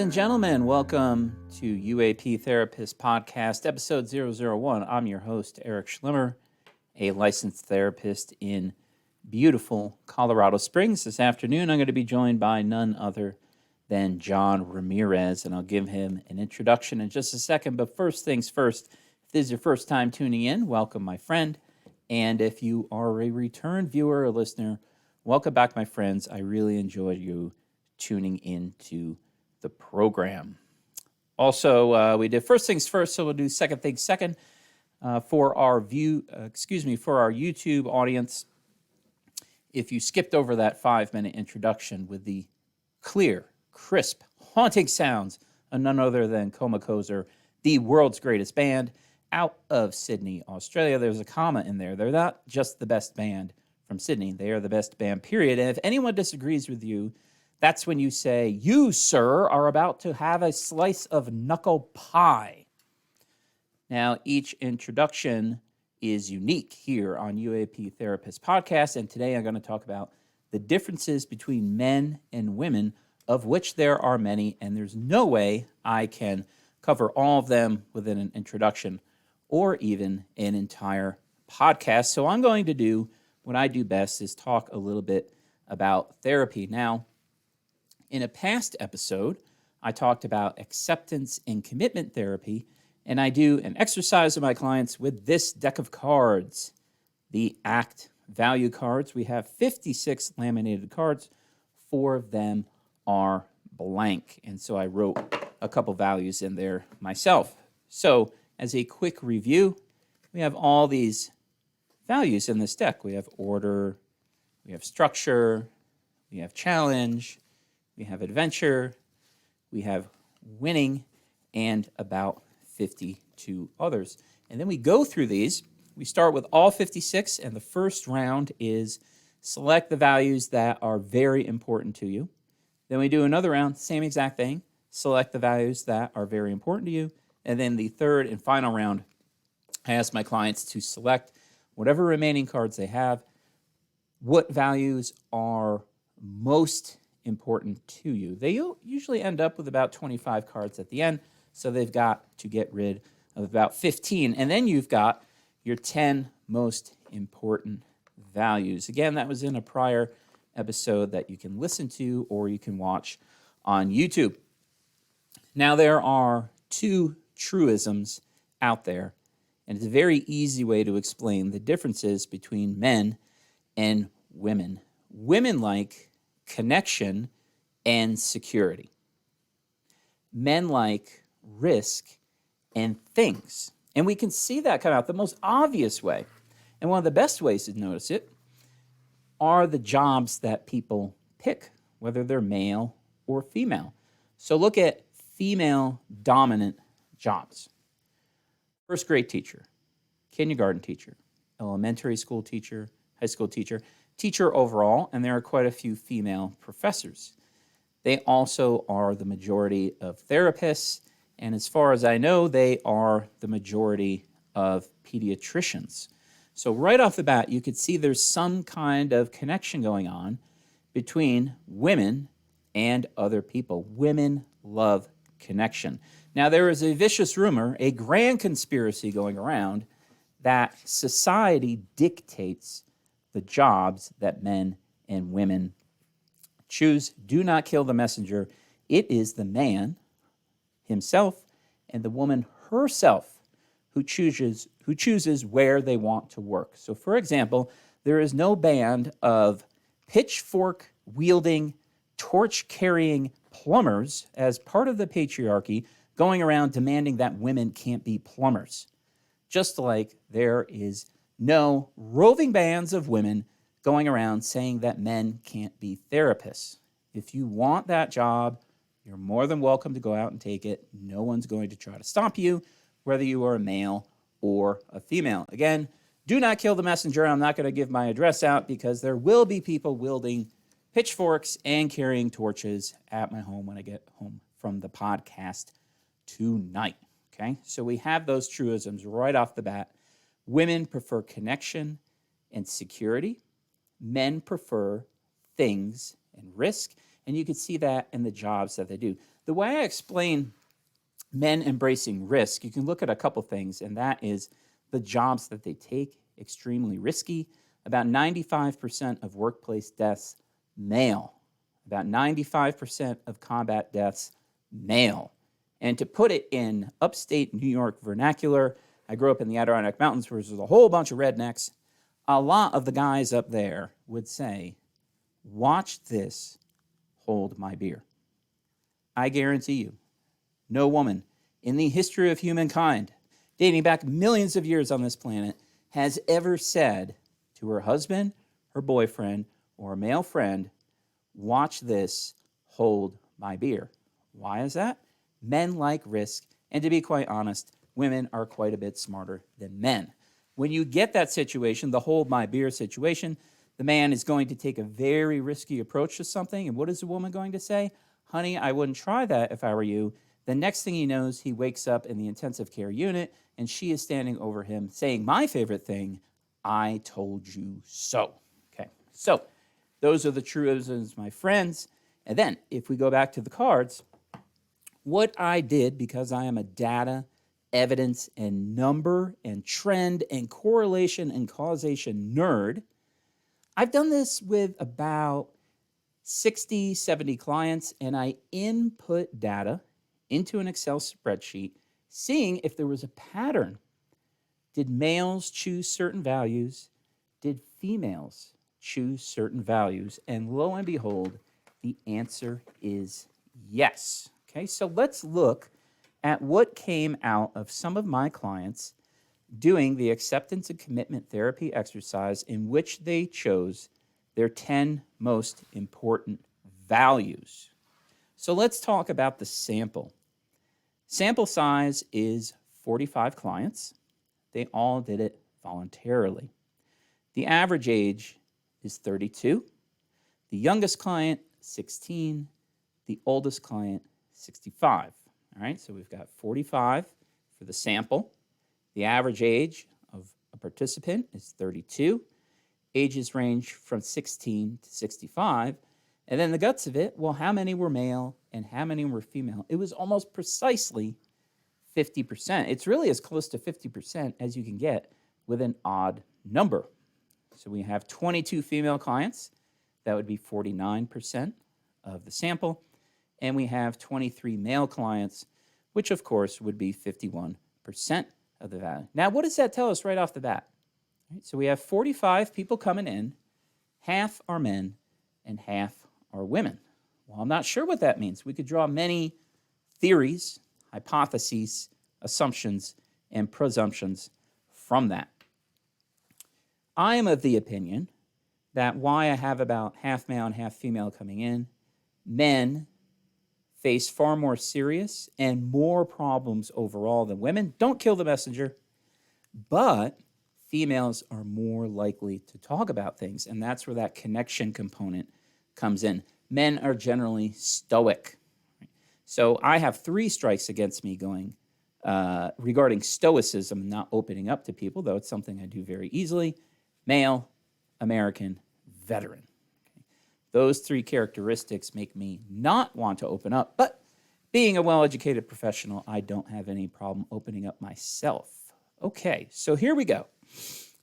and gentlemen, welcome to UAP Therapist Podcast, episode 001. I'm your host, Eric Schlimmer, a licensed therapist in beautiful Colorado Springs. This afternoon, I'm going to be joined by none other than John Ramirez, and I'll give him an introduction in just a second. But first things first, if this is your first time tuning in, welcome, my friend. And if you are a return viewer or listener, welcome back, my friends. I really enjoyed you tuning into the program. Also, we did first things first, so we'll do second things second. For our YouTube audience, if you skipped over that 5-minute introduction with the clear, crisp, haunting sounds of none other than Comacozer, the world's greatest band out of Sydney, Australia. There's a comma in there. They're not just the best band from Sydney. They are the best band, period. And if anyone disagrees with you, that's when you say, you, sir, are about to have a slice of knuckle pie. Now, each introduction is unique here on UAP Therapist Podcast, and today I'm going to talk about the differences between men and women, of which there are many, and there's no way I can cover all of them within an introduction or even an entire podcast. So I'm going to do what I do best, is talk a little bit about therapy. Now, in a past episode, I talked about acceptance and commitment therapy, and I do an exercise with my clients with this deck of cards, the ACT value cards. We have 56 laminated cards. 4 of them are blank, and so I wrote a couple values in there myself. So as a quick review, we have all these values in this deck. We have order, we have structure, we have challenge, we have adventure, we have winning, and about 52 others. And then we go through these. We start with all 56, and the first round is select the values that are very important to you. Then we do another round, same exact thing, select the values that are very important to you. And then the third and final round, I ask my clients to select whatever remaining cards they have, what values are most important to you. They usually end up with about 25 cards at the end, so they've got to get rid of about 15. And then you've got your 10 most important values. Again, that was in a prior episode that you can listen to or you can watch on YouTube. Now, there are 2 truisms out there, and it's a very easy way to explain the differences between men and women. Women like connection and security. Men like risk and things. And we can see that come out the most obvious way. And one of the best ways to notice it are the jobs that people pick, whether they're male or female. So look at female-dominant jobs. First grade teacher, kindergarten teacher, elementary school teacher, high school teacher, teacher overall, and there are quite a few female professors. They also are the majority of therapists, and as far as I know, they are the majority of pediatricians. So right off the bat, you could see there's some kind of connection going on between women and other people. Women love connection. Now, there is a vicious rumor, a grand conspiracy going around, that society dictates the jobs that men and women choose. Do not kill the messenger. It is the man himself and the woman herself who chooses where they want to work. So, for example, there is no band of pitchfork-wielding, torch-carrying plumbers as part of the patriarchy going around demanding that women can't be plumbers. Just like there is no roving bands of women going around saying that men can't be therapists. If you want that job, you're more than welcome to go out and take it. No one's going to try to stop you, whether you are a male or a female. Again, do not kill the messenger. I'm not going to give my address out because there will be people wielding pitchforks and carrying torches at my home when I get home from the podcast tonight. Okay, so we have those truisms right off the bat. Women prefer connection and security. Men prefer things and risk. And you can see that in the jobs that they do. The way I explain men embracing risk, you can look at a couple things, and that is the jobs that they take, extremely risky. About 95% of workplace deaths, male. About 95% of combat deaths, male. And to put it in upstate New York vernacular, I grew up in the Adirondack Mountains where there's a whole bunch of rednecks. A lot of the guys up there would say, watch this, hold my beer. I guarantee you, no woman in the history of humankind, dating back millions of years on this planet, has ever said to her husband, her boyfriend, or a male friend, watch this, hold my beer. Why is that? Men like risk, and to be quite honest, women are quite a bit smarter than men. When you get that situation, the hold my beer situation, the man is going to take a very risky approach to something, and what is the woman going to say? Honey, I wouldn't try that if I were you. The next thing he knows, he wakes up in the intensive care unit, and she is standing over him saying my favorite thing, I told you so. Okay, so those are the truisms, my friends. And then if we go back to the cards, what I did, because I am a data, evidence, and number, and trend, and correlation, and causation nerd, I've done this with about 60, 70 clients, and I input data into an Excel spreadsheet, seeing if there was a pattern. Did males choose certain values? Did females choose certain values? And lo and behold, the answer is yes. Okay, so let's look at what came out of some of my clients doing the acceptance and commitment therapy exercise in which they chose their 10 most important values. So let's talk about the sample. Sample size is 45 clients. They all did it voluntarily. The average age is 32. The youngest client, 16. The oldest client, 65. All right, so we've got 45 for the sample. The average age of a participant is 32. Ages range from 16 to 65. And then the guts of it, well, how many were male and how many were female? It was almost precisely 50%. It's really as close to 50% as you can get with an odd number. So we have 22 female clients. That would be 49% of the sample. And we have 23 male clients, which of course would be 51% of the value. Now, what does that tell us right off the bat? Right, so we have 45 people coming in, half are men and half are women. Well, I'm not sure what that means. We could draw many theories, hypotheses, assumptions, and presumptions from that. I am of the opinion that why I have about half male and half female coming in, men face far more serious and more problems overall than women. Don't kill the messenger, but females are more likely to talk about things, and that's where that connection component comes in. Men are generally stoic. So I have 3 strikes against me going regarding stoicism, not opening up to people, though it's something I do very easily. Male, American, veteran. Okay. Those 3 characteristics make me not want to open up, but being a well-educated professional, I don't have any problem opening up myself. Okay, so here we go.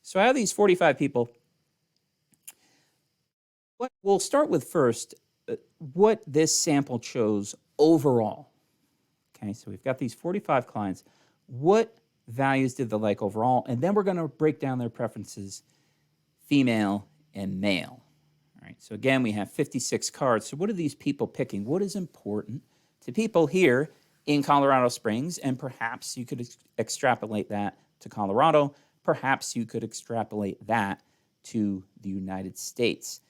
So out of these 45 people, we'll start with first what this sample chose overall. Okay, so we've got these 45 clients. What values did they like overall? And then we're going to break down their preferences, female and male. All right, so again, we have 56 cards. So what are these people picking? What is important to people here in Colorado Springs? And perhaps you could extrapolate that to Colorado. Perhaps you could extrapolate that to the United States.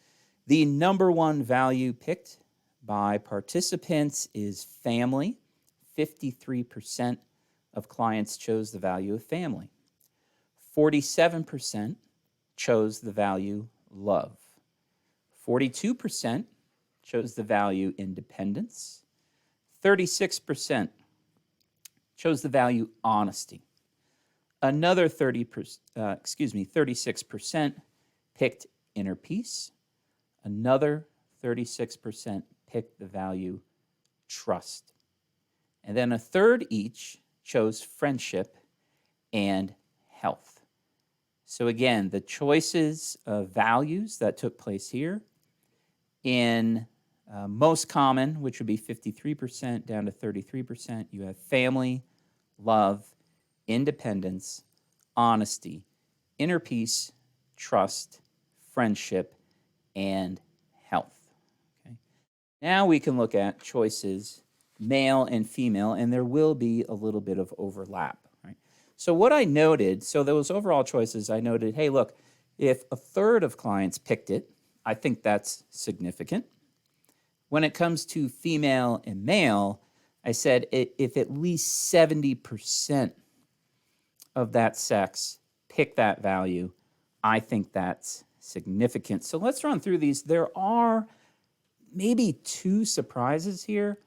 The number 1 value picked by participants is family. 53% of clients chose the value of family. 47% chose the value love. 42% chose the value independence. 36% chose the value honesty. Another 36% picked inner peace. Another 36% picked the value trust. And then a third each chose friendship and health. So again, the choices of values that took place here in most common, which would be 53% down to 33%, you have family, love, independence, honesty, inner peace, trust, friendship, and health. Okay. Now we can look at choices, male and female, and there will be a little bit of overlap. Right? So what I noted, so those overall choices, I noted, hey, look, if a third of clients picked it, I think that's significant. When it comes to female and male, I said if at least 70% of that sex pick that value, I think that's significant. So let's run through these. There are maybe 2 surprises here,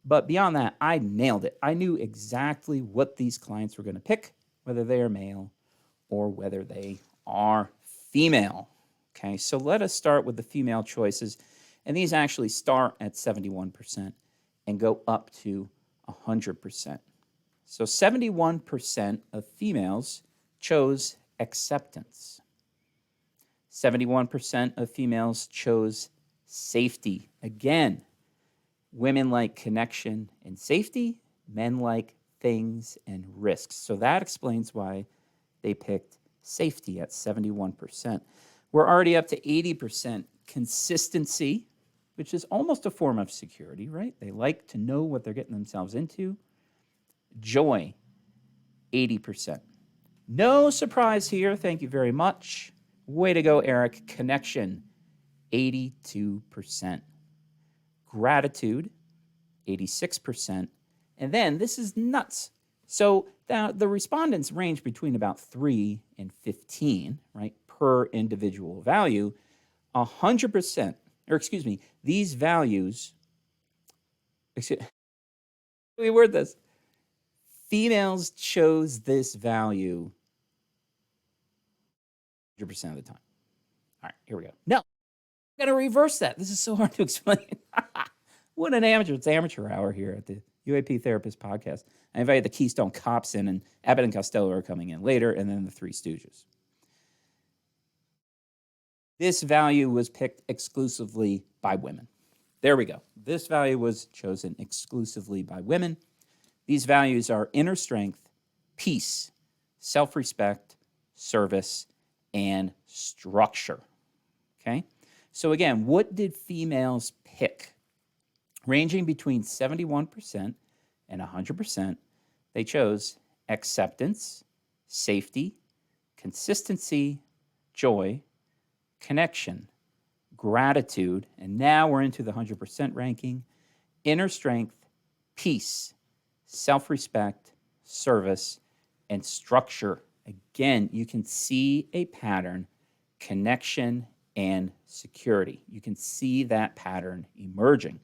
but beyond that, I nailed it. I knew exactly what these clients were going to pick, whether they are male or whether they are female. Okay, so let us start with the female choices. And these actually start at 71% and go up to 100%. So 71% of females chose acceptance. 71% of females chose safety. Again, women like connection and safety, men like things and risks. So that explains why they picked safety at 71%. We're already up to 80% consistency, which is almost a form of security, right? They like to know what they're getting themselves into. Joy, 80%. No surprise here. Thank you very much. Way to go, Eric. Connection, 82%. Gratitude, 86%. And then this is nuts. So the respondents range between about 3 and 15, right, per individual value. 100%, or excuse me, these values, let me word this. Females chose this value 100% of the time. All right, here we go. No, I'm going to reverse that. This is so hard to explain. What an amateur. It's amateur hour here at the UAP Therapist Podcast. I invited the Keystone Cops in, and Abbott and Costello are coming in later, and then the Three Stooges. This value was picked exclusively by women. There we go. This value was chosen exclusively by women. These values are inner strength, peace, self-respect, service, and structure. Okay? So again, what did females pick? Ranging between 71% and 100%, they chose acceptance, safety, consistency, joy, connection, gratitude, and now we're into the 100% ranking, inner strength, peace, self-respect, service, and structure. Again, you can see a pattern, connection and security. You can see that pattern emerging.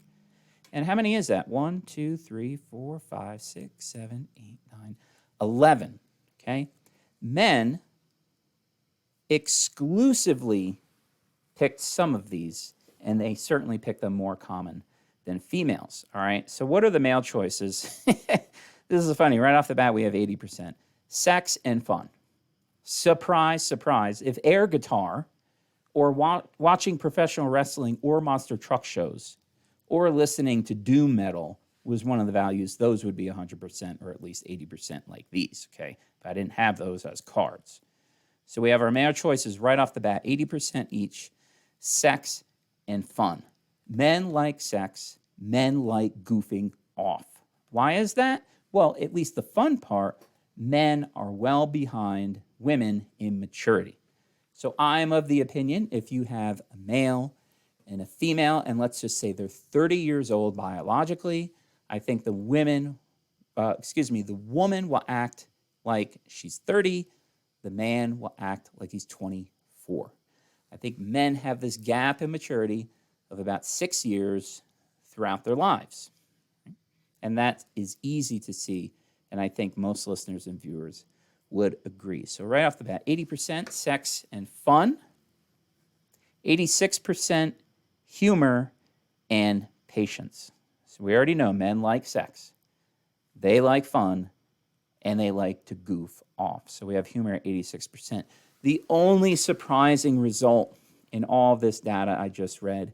And how many is that? 1, 2, 3, 4, 5, 6, 7, 8, 9, 11. Okay? Men exclusively picked some of these, and they certainly picked them more common than females. All right? So what are the male choices? This is funny. Right off the bat, we have 80%. Sex and fun. Surprise, surprise. If air guitar or watching professional wrestling or monster truck shows or listening to doom metal was one of the values, those would be 100% or at least 80% like these, okay? But I didn't have those as cards. So we have our male choices right off the bat, 80% each, sex and fun. Men like sex, men like goofing off. Why is that? Well, at least the fun part, men are well behind women in maturity. So I'm of the opinion if you have a male and a female, and let's just say they're 30 years old biologically, I think the woman will act like she's 30, the man will act like he's 24. I think men have this gap in maturity of about 6 years throughout their lives. And that is easy to see, and I think most listeners and viewers would agree. So right off the bat, 80% sex and fun, 86% humor and patience. So we already know men like sex. they like fun, and they like to goof off. So we have humor at 86%. The only surprising result in all of this data I just read,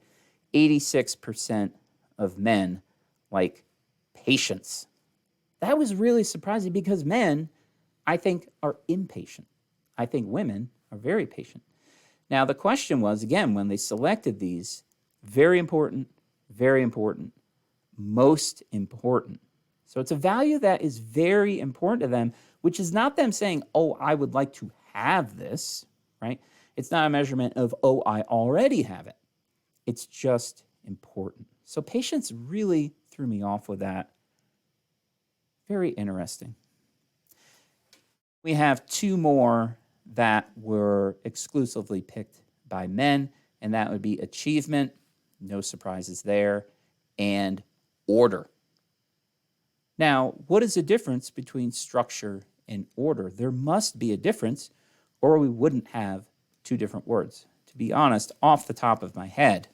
86% of men like patience. That was really surprising because men, I think, are impatient. I think women are very patient. Now, the question was, again, when they selected these, very important, most important. So it's a value that is very important to them, which is not them saying, oh, I would like to have this, right? It's not a measurement of, oh, I already have it. It's just important. So patience really threw me off with that. Very interesting. We have two more that were exclusively picked by men, and that would be achievement, no surprises there, and order. Now, what is the difference between structure and order? There must be a difference, or we wouldn't have two different words. To be honest, off the top of my head,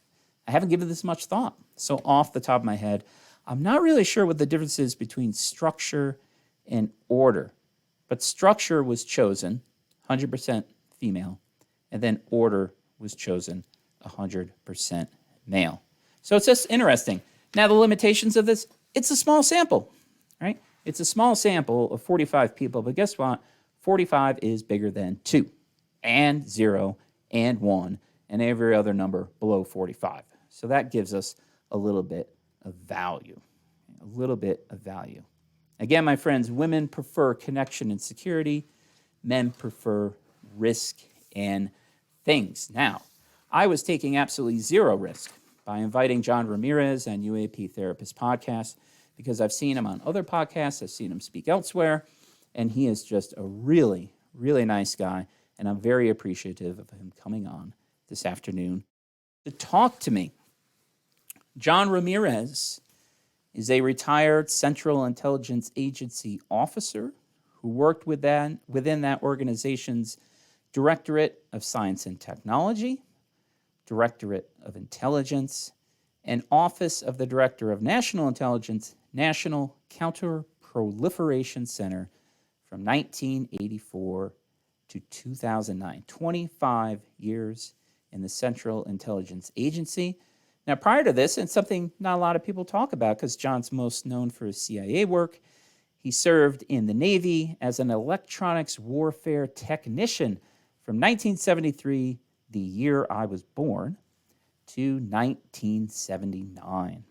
I haven't given this much thought. So off the top of my head, I'm not really sure what the difference is between structure and order. But structure was chosen, 100% female, and then order was chosen, 100% male. So it's just interesting. Now, the limitations of this, it's a small sample, right? It's a small sample of 45 people, but guess what? 45 is bigger than 2 and 0 and 1 and every other number below 45. So that gives us a little bit of value, Again, my friends, women prefer connection and security. Men prefer risk and things. Now, I was taking absolutely zero risk by inviting John Ramirez on UAP Therapist Podcast because I've seen him on other podcasts. I've seen him speak elsewhere, and he is just a really, really nice guy, and I'm very appreciative of him coming on this afternoon to talk to me. John Ramirez is a retired Central Intelligence Agency officer who worked within that organization's Directorate of Science and Technology, Directorate of Intelligence, and Office of the Director of National Intelligence, National Counterproliferation Center from 1984 to 2009, 25 years in the Central Intelligence Agency. Now, prior to this, and something not a lot of people talk about because John's most known for his CIA work, he served in the Navy as an electronics warfare technician from 1973, the year I was born, to 1979.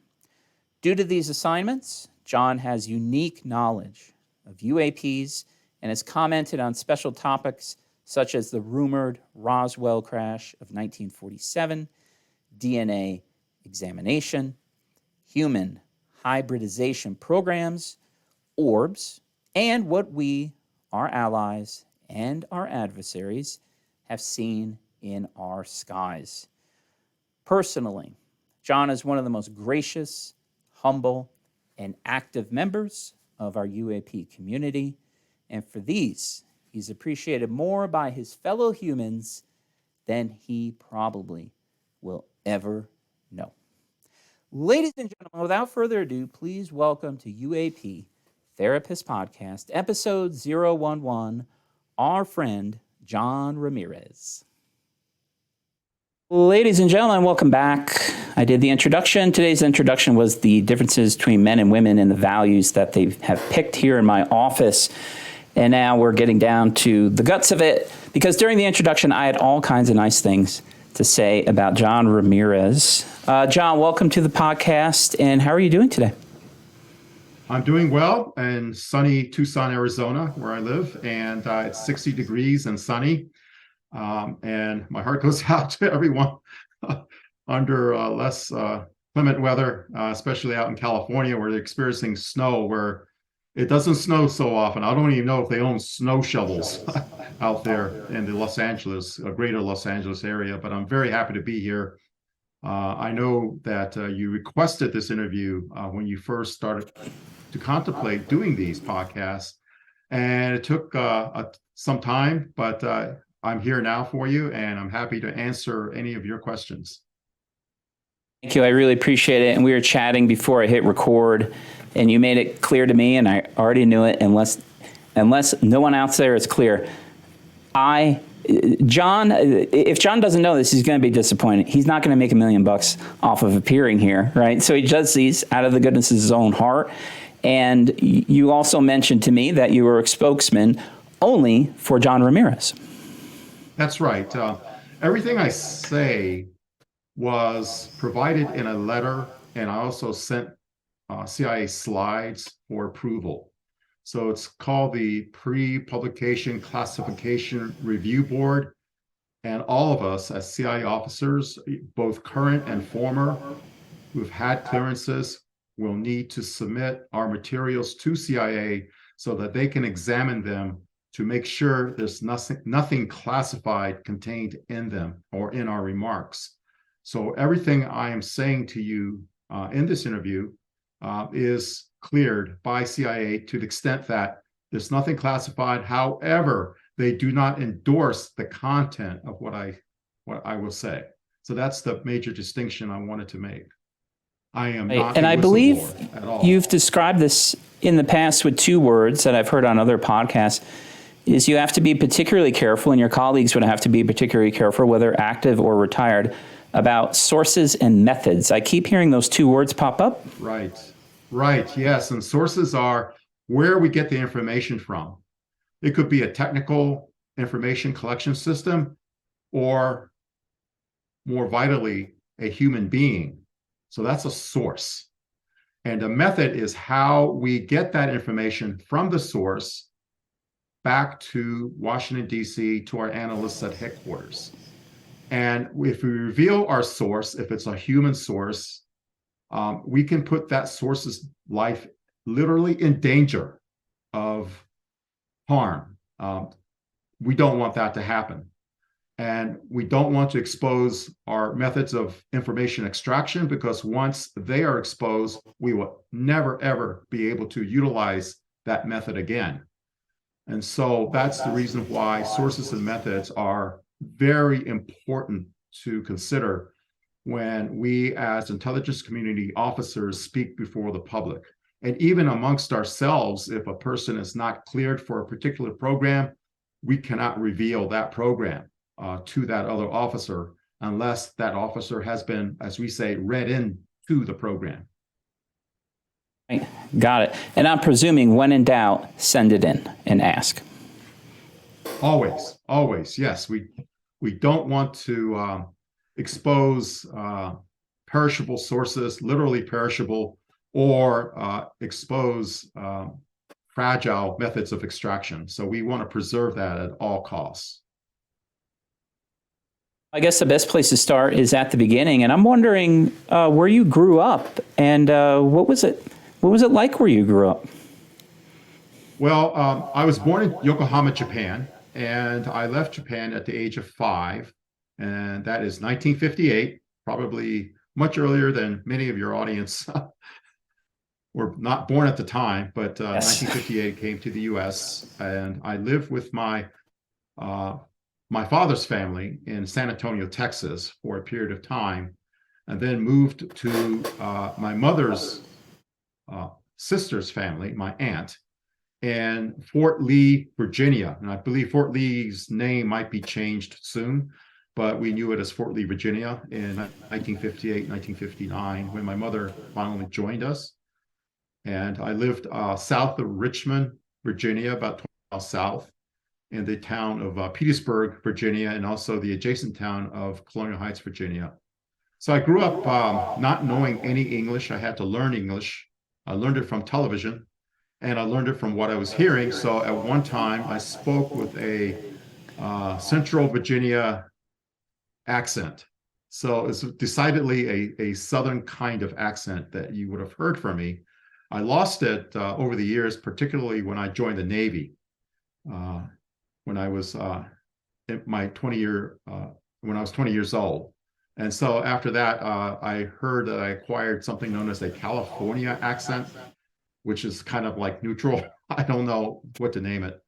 Due to these assignments, John has unique knowledge of UAPs and has commented on special topics such as the rumored Roswell Crash of 1947, DNA examination, human hybridization programs, orbs, and what we, our allies, and our adversaries have seen in our skies. Personally, John is one of the most gracious, humble, and active members of our UAP community, and for these, he's appreciated more by his fellow humans than he probably will ever know. Ladies and gentlemen, without further ado, please welcome to UAP Therapist Podcast, episode 011, our friend John Ramirez. Ladies and gentlemen, welcome back. I did the introduction. Today's introduction was the differences between men and women and the values that they have picked here in my office. And now we're getting down to the guts of it, because during the introduction, I had all kinds of nice things to say about John Ramirez. John, welcome to the podcast, and how are you doing today? I'm doing well in sunny Tucson, Arizona, where I live, and it's 60 degrees and sunny. And my heart goes out to everyone under less clement weather, especially out in California, where they're experiencing snow, where it doesn't snow so often. I don't even know if they own snow shovels out there in the greater Los Angeles area, but I'm very happy to be here. I know that you requested this interview when you first started to contemplate doing these podcasts, and it took some time, but I'm here now for you, and I'm happy to answer any of your questions. Thank you. I really appreciate it. And we were chatting before I hit record, and you made it clear to me, and I already knew it, unless no one out there is clear. John, if John doesn't know this, he's going to be disappointed. He's not going to make $1 million off of appearing here, right? So he does these out of the goodness of his own heart. And you also mentioned to me that you were a spokesman only for John Ramirez. That's right. Everything I say was provided in a letter, and I also sent CIA slides for approval. So it's called the Pre-Publication Classification Review Board. And all of us as CIA officers, both current and former, who've had clearances, will need to submit our materials to CIA so that they can examine them to make sure there's nothing classified contained in them or in our remarks. So everything I am saying to you in this interview is cleared by CIA to the extent that there's nothing classified. However, they do not endorse the content of what I will say. So that's the major distinction I wanted to make. I am not and a I believe whistleblower at all. you've described this in the past with 2 words that I've heard on other podcasts, is you have to be particularly careful, and your colleagues would have to be particularly careful, whether active or retired, about sources and methods. I keep hearing those 2 words pop up. Right, yes. And sources are where we get the information from. It could be a technical information collection system, or more vitally, a human being. So that's a source. And a method is how we get that information from the source back to Washington, D.C., to our analysts at headquarters. And if we reveal our source, if it's a human source, we can put that source's life literally in danger of harm. We don't want that to happen. And we don't want to expose our methods of information extraction, because once they are exposed, we will never, ever be able to utilize that method again. And so that's the reason why sources and methods are very important to consider when we as intelligence community officers speak before the public. And even amongst ourselves, if a person is not cleared for a particular program, we cannot reveal that program to that other officer unless that officer has been, as we say, read into the program. Got it. And I'm presuming when in doubt, send it in and ask. Always, yes. We don't want to expose perishable sources, literally perishable, or expose fragile methods of extraction. So we want to preserve that at all costs. I guess the best place to start is at the beginning, and I'm wondering where you grew up, and what was it like where you grew up? Well, I was born in Yokohama, Japan, and I left Japan at the age of 5, and that is 1958, probably much earlier than many of your audience were not born at the time, but Yes. 1958 came to the U.S., and I lived with my father's family in San Antonio, Texas, for a period of time, and then moved to my mother's sister's family, my aunt, in Fort Lee, Virginia. And I believe Fort Lee's name might be changed soon, but we knew it as Fort Lee, Virginia in 1958, 1959, when my mother finally joined us. And I lived south of Richmond, Virginia, about 20 miles south, in the town of Petersburg, Virginia, and also the adjacent town of Colonial Heights, Virginia. So I grew up not knowing any English. I had to learn English. I learned it from television, and I learned it from what I was hearing. So at one time, I spoke with a Central Virginia accent. So it's decidedly a Southern kind of accent that you would have heard from me. I lost it over the years, particularly when I joined the Navy. When I was in my 20 when I was 20 years old. And so after that, I heard that I acquired something known as a California accent, which is kind of like neutral. I don't know what to name it.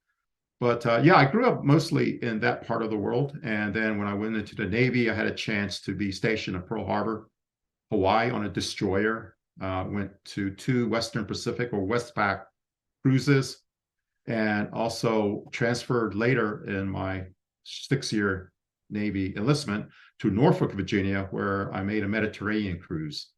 But yeah, I grew up mostly in that part of the world. And then when I went into the Navy, I had a chance to be stationed at Pearl Harbor Hawaii on a destroyer, went to 2 Western Pacific or Westpac cruises, and also transferred later in my 6-year Navy enlistment to Norfolk, Virginia, where I made a Mediterranean cruise.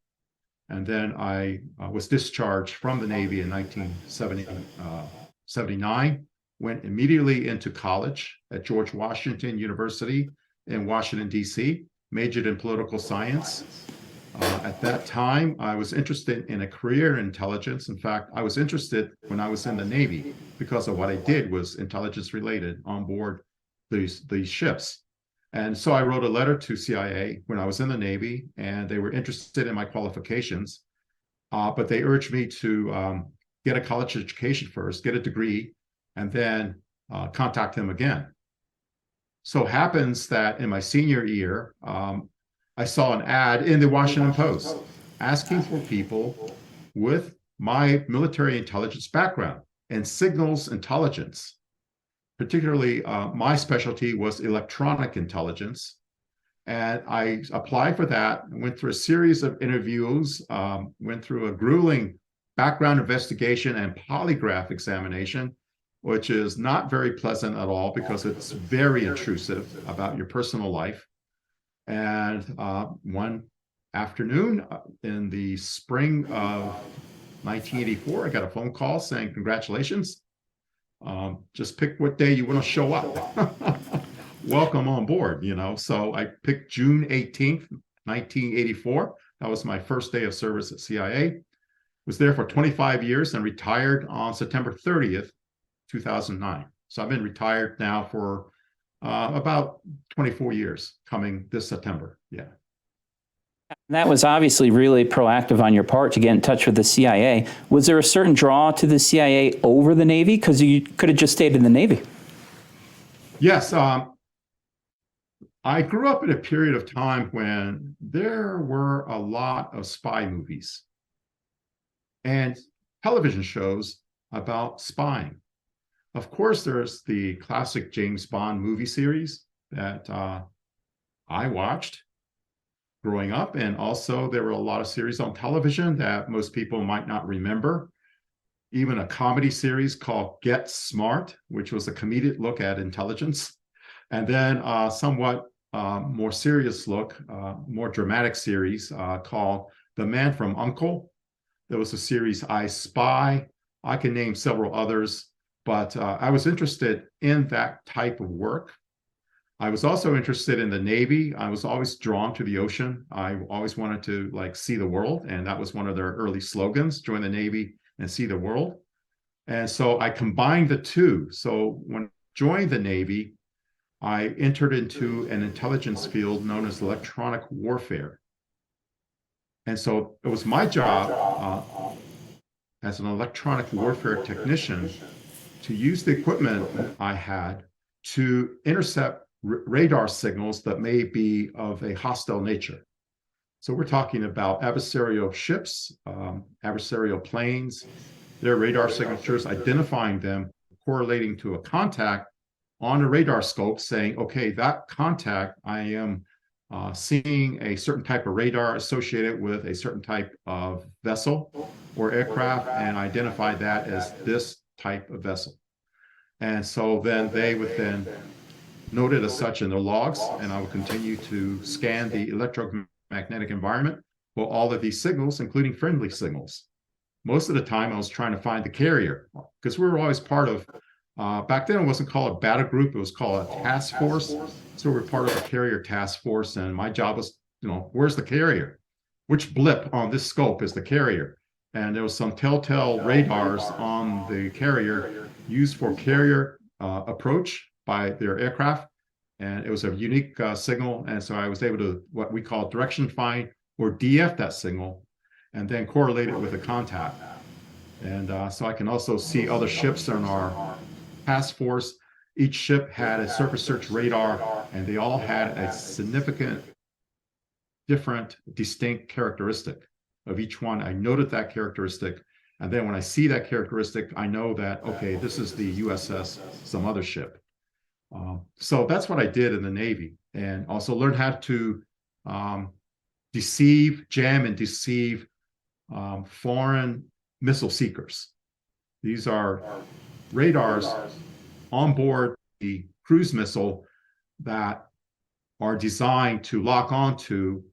And then I was discharged from the Navy in 1979, went immediately into college at George Washington University in Washington, D.C., majored in political science. At that time, I was interested in a career in intelligence. In fact, I was interested when I was in the Navy because of what I did was intelligence related on board these ships. And so I wrote a letter to CIA when I was in the Navy, and they were interested in my qualifications, but they urged me to get a college education first, get a degree, and then contact them again. So happens that in my senior year, I saw an ad in the Washington Post asking for people with my military intelligence background and signals intelligence. Particularly, my specialty was electronic intelligence. And I applied for that, went through a series of interviews, went through a grueling background investigation and polygraph examination, which is not very pleasant at all because it's very intrusive about your personal life. And one afternoon in the spring of 1984, I got a phone call saying, congratulations, just pick what day you want to show up. Welcome on board, you know. So I picked June 18th, 1984. That was my first day of service at CIA. Was there for 25 years and retired on September 30th, 2009. So I've been retired now for about 24 years, coming this September. Yeah. That was obviously really proactive on your part to get in touch with the CIA. Was there a certain draw to the CIA over the Navy? Because you could have just stayed in the Navy. Yes. I grew up in a period of time when there were a lot of spy movies and television shows about spying. Of course, there's the classic James Bond movie series that I watched growing up. And also there were a lot of series on television that most people might not remember. Even a comedy series called Get Smart, which was a comedic look at intelligence. And then somewhat more serious look, more dramatic series called The Man from U.N.C.L.E. There was a series I Spy. I can name several others, but I was interested in that type of work. I was also interested in the Navy. I was always drawn to the ocean. I always wanted to see the world, and that was one of their early slogans: join the Navy and see the world. And so I combined the two. So when I joined the Navy, I entered into an intelligence field known as electronic warfare. And so it was my job as an electronic warfare technician to use the equipment I had to intercept radar signals that may be of a hostile nature. So we're talking about adversarial ships, adversarial planes, their radar signatures, identifying them, correlating to a contact on a radar scope, saying, okay, that contact, I am seeing a certain type of radar associated with a certain type of vessel or aircraft, and identify that as this type of vessel. And so then they would then note it as such in their logs, and I would continue to scan the electromagnetic environment for all of these signals, including friendly signals. Most of the time, I was trying to find the carrier, because we were always part of, back then it wasn't called a battle group, it was called a task force. So we're part of a carrier task force, and my job was, where's the carrier? Which blip on this scope is the carrier? And there was some telltale radars on the carrier used for carrier approach by their aircraft. And it was a unique signal. And so I was able to, what we call direction find or DF that signal, and then correlate it with a contact. And so I can also see other ships in our task force. Each ship had a surface search radar, and they all had a significant, different, distinct characteristic of each one. I noted that characteristic. And then when I see that characteristic, I know that, okay, this is the USS, some other ship. So that's what I did in the Navy, and also learned how to jam and deceive foreign missile seekers. These are radars on board the cruise missile that are designed to lock onto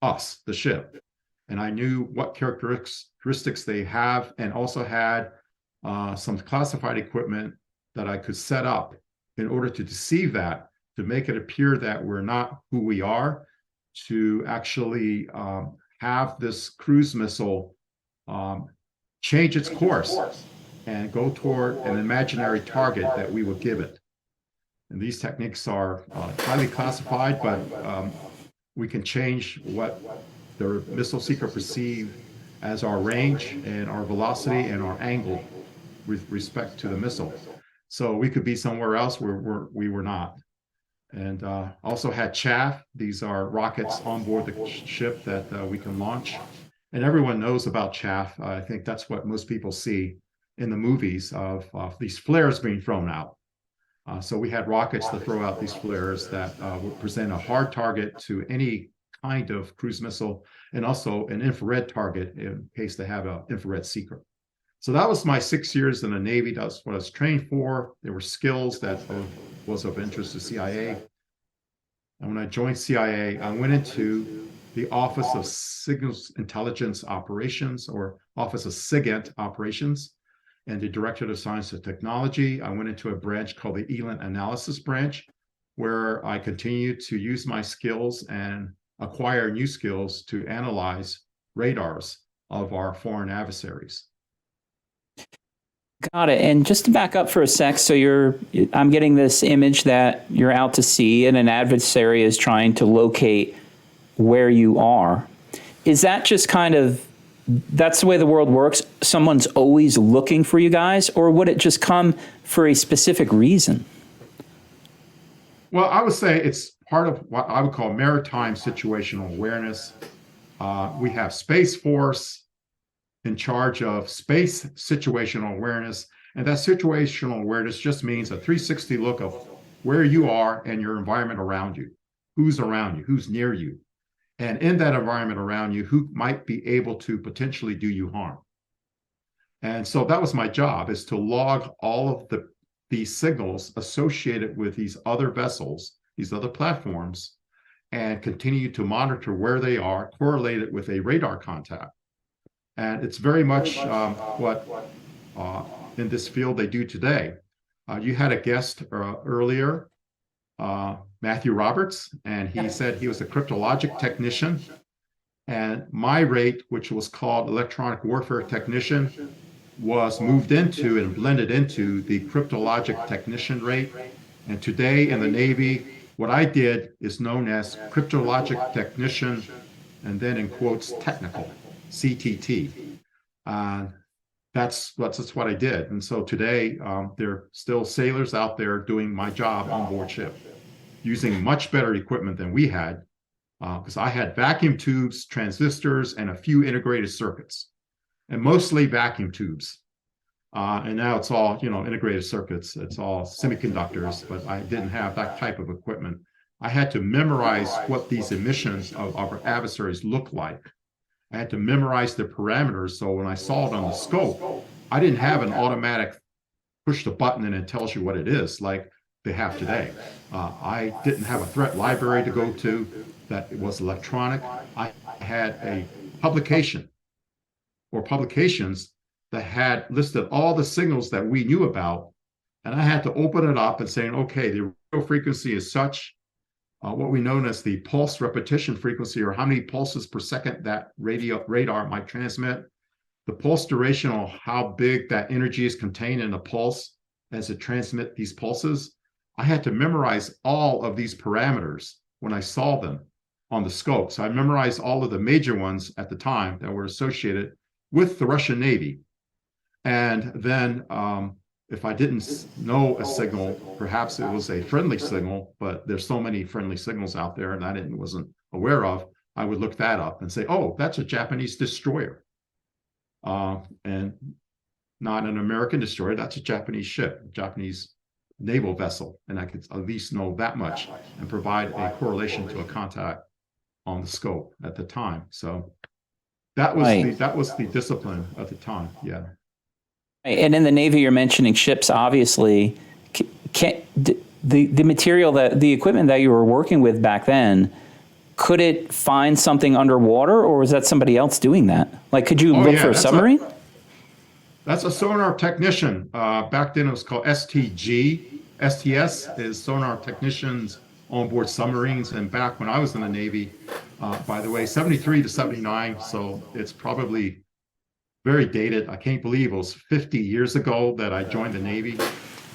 us, the ship. And I knew what characteristics they have, and also had some classified equipment that I could set up in order to deceive that, to make it appear that we're not who we are, to actually have this cruise missile change its course and go toward an imaginary target that we would give it. And these techniques are highly classified, but we can change what the missile seeker perceives as our range and our velocity and our angle with respect to the missile. So we could be somewhere else where we were not. And also had chaff. These are rockets on board the ship that we can launch. And everyone knows about chaff. I think that's what most people see in the movies of these flares being thrown out. So we had rockets to throw out these flares that would present a hard target to any kind of cruise missile, and also an infrared target in case they have an infrared seeker. So that was my 6 years in the Navy. That's what I was trained for. There were skills that was of interest to CIA. And when I joined CIA, I went into the Office of Signals Intelligence Operations, or Office of SIGINT Operations, and the Directorate of Science and Technology. I went into a branch called the Elant Analysis Branch, where I continued to use my skills and acquire new skills to analyze radars of our foreign adversaries. Got it. And just to back up for a sec, so I'm getting this image that you're out to sea and an adversary is trying to locate where you are. Is that just that's the way the world works? Someone's always looking for you guys, or would it just come for a specific reason? Well, I would say it's part of what I would call maritime situational awareness. We have Space Force in charge of space situational awareness. And that situational awareness just means a 360 look of where you are and your environment around you, who's around you, who's near you. And in that environment around you, who might be able to potentially do you harm. And so that was my job, is to log all of these signals associated with these other vessels, these other platforms, and continue to monitor where they are, correlated with a radar contact. And it's very much what in this field they do today. You had a guest earlier, Matthew Roberts, and he said he was a cryptologic technician. And my rate, which was called electronic warfare technician, was moved into and blended into the cryptologic technician rate. And today in the Navy, what I did is known as cryptologic technician, and then in quotes, technical, CTT. That's what I did. And so today, there are still sailors out there doing my job on board ship, using much better equipment than we had, because I had vacuum tubes, transistors, and a few integrated circuits, and mostly vacuum tubes. And now it's all, integrated circuits. It's all semiconductors, but I didn't have that type of equipment. I had to memorize what these emissions of our adversaries look like. I had to memorize the parameters. So when I saw it on the scope, I didn't have an automatic push the button and it tells you what it is like they have today. I didn't have a threat library to go to that was electronic. I had a publication or publications that had listed all the signals that we knew about. And I had to open it up and saying, okay, the radio frequency is such, what we know as the pulse repetition frequency, or how many pulses per second that radar might transmit, the pulse duration, or how big that energy is contained in a pulse as it transmits these pulses. I had to memorize all of these parameters when I saw them on the scope. So I memorized all of the major ones at the time that were associated with the Russian Navy. And then if I didn't know a signal, perhaps it was a friendly signal, but there's so many friendly signals out there and I wasn't aware of, I would look that up and say, oh, that's a Japanese destroyer. And not an American destroyer, that's a Japanese ship, Japanese naval vessel. And I could at least know that much and provide a correlation to a contact on the scope at the time. So that was Right. the discipline at the time. Yeah. And in the Navy, you're mentioning ships, obviously. The material, the equipment that you were working with back then, could it find something underwater, or was that somebody else doing that? Like, could you look for a submarine? That's a sonar technician. Back then it was called STG. STS is sonar technicians onboard submarines. And back when I was in the Navy, by the way, 73 to 79, so it's probably very dated. I can't believe it was 50 years ago that I joined the Navy.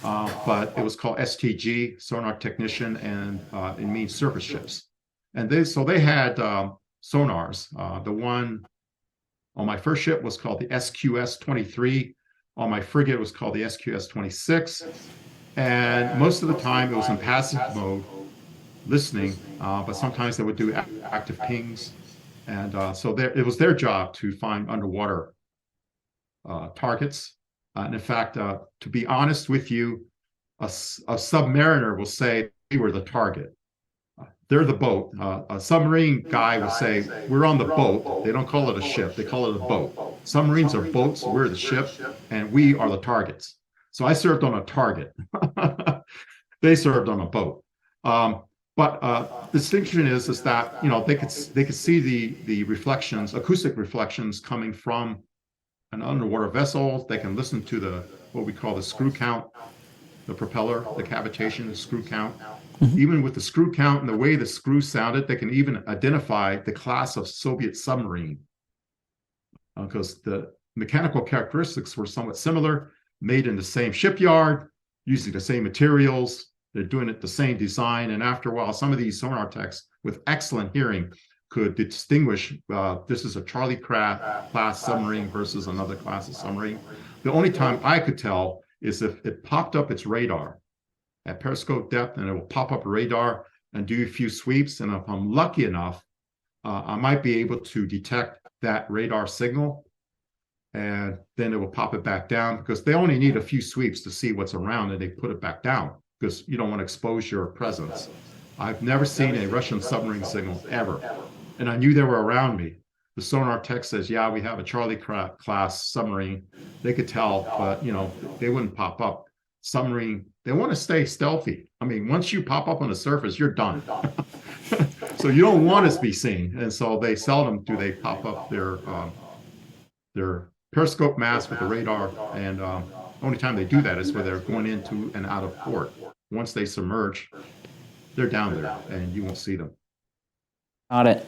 But it was called STG, sonar technician, and it means surface ships. And they had sonars. The one on my first ship was called the SQS-23. On my frigate, it was called the SQS-26. And most of the time, it was in passive mode, listening, but sometimes they would do active pings. And so it was their job to find underwater targets. And in fact, to be honest with you, a submariner will say they were the target. They're the boat. A submarine guy will say, we're on the boat. They don't call it a ship. They call it a boat. Submarines are boats. We're the ship, and we are the targets. So I served on a target. They served on a boat. But distinction is that they could see the reflections, acoustic reflections coming from an underwater vessel. They can listen to what we call the screw count, the propeller, the cavitation, the screw count. Even with the screw count and the way the screw sounded, they can even identify the class of Soviet submarine, because the mechanical characteristics were somewhat similar, made in the same shipyard, using the same materials. They're doing it the same design. And after a while, some of these sonar techs with excellent hearing could distinguish this is a Charlie class submarine versus another class of submarine. The only time I could tell is if it popped up its radar at periscope depth, and it will pop up a radar and do a few sweeps. And if I'm lucky enough, I might be able to detect that radar signal, and then it will pop it back down, because they only need a few sweeps to see what's around, and they put it back down because you don't want to expose your presence. I've never seen a Russian submarine signal ever, and I knew they were around me. The sonar tech says, yeah, we have a Charlie class submarine. They could tell, but they wouldn't pop up. Submarine, they want to stay stealthy. I mean, once you pop up on the surface, you're done. So you don't want to be seen, and so they seldom do they pop up their periscope mask with the radar. And the only time they do that is where they're going into and out of port. Once they submerge, they're down there, and you won't see them. Got it.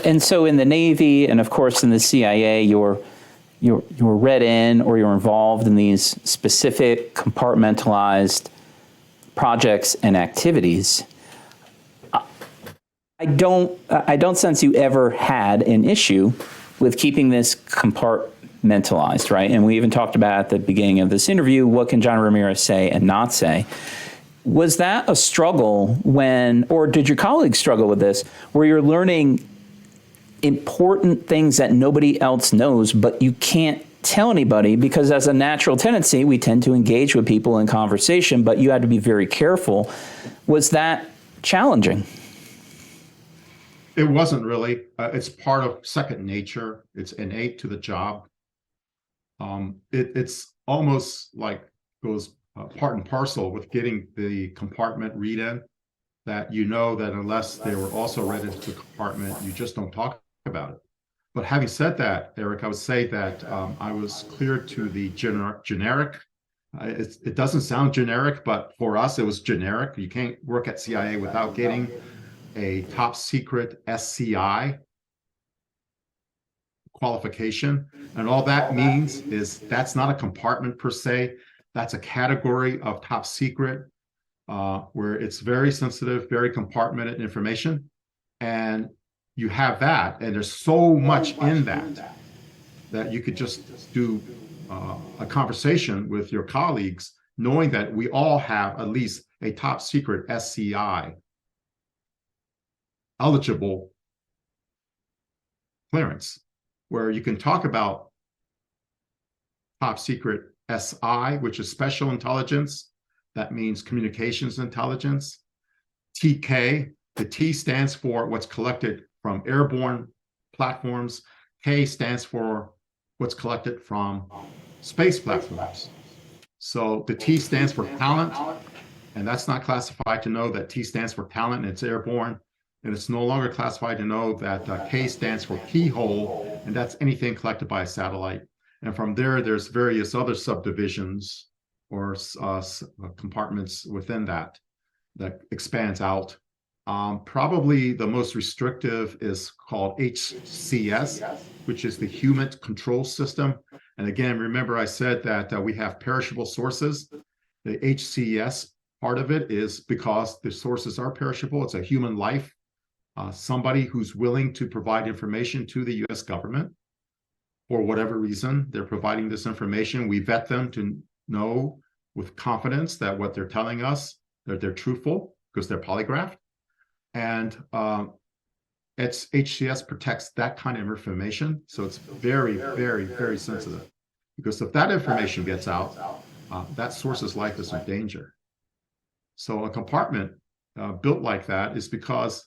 And so in the Navy, and of course in the CIA, you're read in, or you're involved in these specific compartmentalized projects and activities. I don't sense you ever had an issue with keeping this compartmentalized, right? And we even talked about at the beginning of this interview, what can John Ramirez say and not say? Was that a struggle or did your colleagues struggle with this, where you're learning important things that nobody else knows, but you can't tell anybody, because as a natural tendency, we tend to engage with people in conversation, but you had to be very careful. Was that challenging? It wasn't really. It's part of second nature. It's innate to the job. It's almost like goes part and parcel with getting the compartment read in, that that unless they were also read into the compartment, you just don't talk about it. But having said that, Eric, I would say that I was cleared to the generic. It doesn't sound generic, but for us, it was generic. You can't work at CIA without getting a top secret SCI qualification. And all that means is that's not a compartment per se. That's a category of top secret where it's very sensitive, very compartmented information. And you have that, and there's so much in that you could just do a conversation with your colleagues, knowing that we all have at least a top secret SCI eligible clearance, where you can talk about top secret SI, which is special intelligence. That means communications intelligence. TK, the T stands for what's collected from airborne platforms. K stands for what's collected from space platforms. So the T stands for talent, and that's not classified to know that T stands for talent and it's airborne. And it's no longer classified to know that K stands for keyhole, and that's anything collected by a satellite. And from there, there's various other subdivisions or compartments within that expands out. Probably the most restrictive is called HCS, which is the Human Control System. And again, remember I said that we have perishable sources. The HCS part of it is because the sources are perishable. It's a human life, somebody who's willing to provide information to the US government. For whatever reason, they're providing this information. We vet them to know with confidence that what they're telling us, that they're truthful because they're polygraphed. And it's HCS protects that kind of information. So it's very, very, very sensitive. Because if that information gets out, that source's life is in danger. So a compartment built like that is because,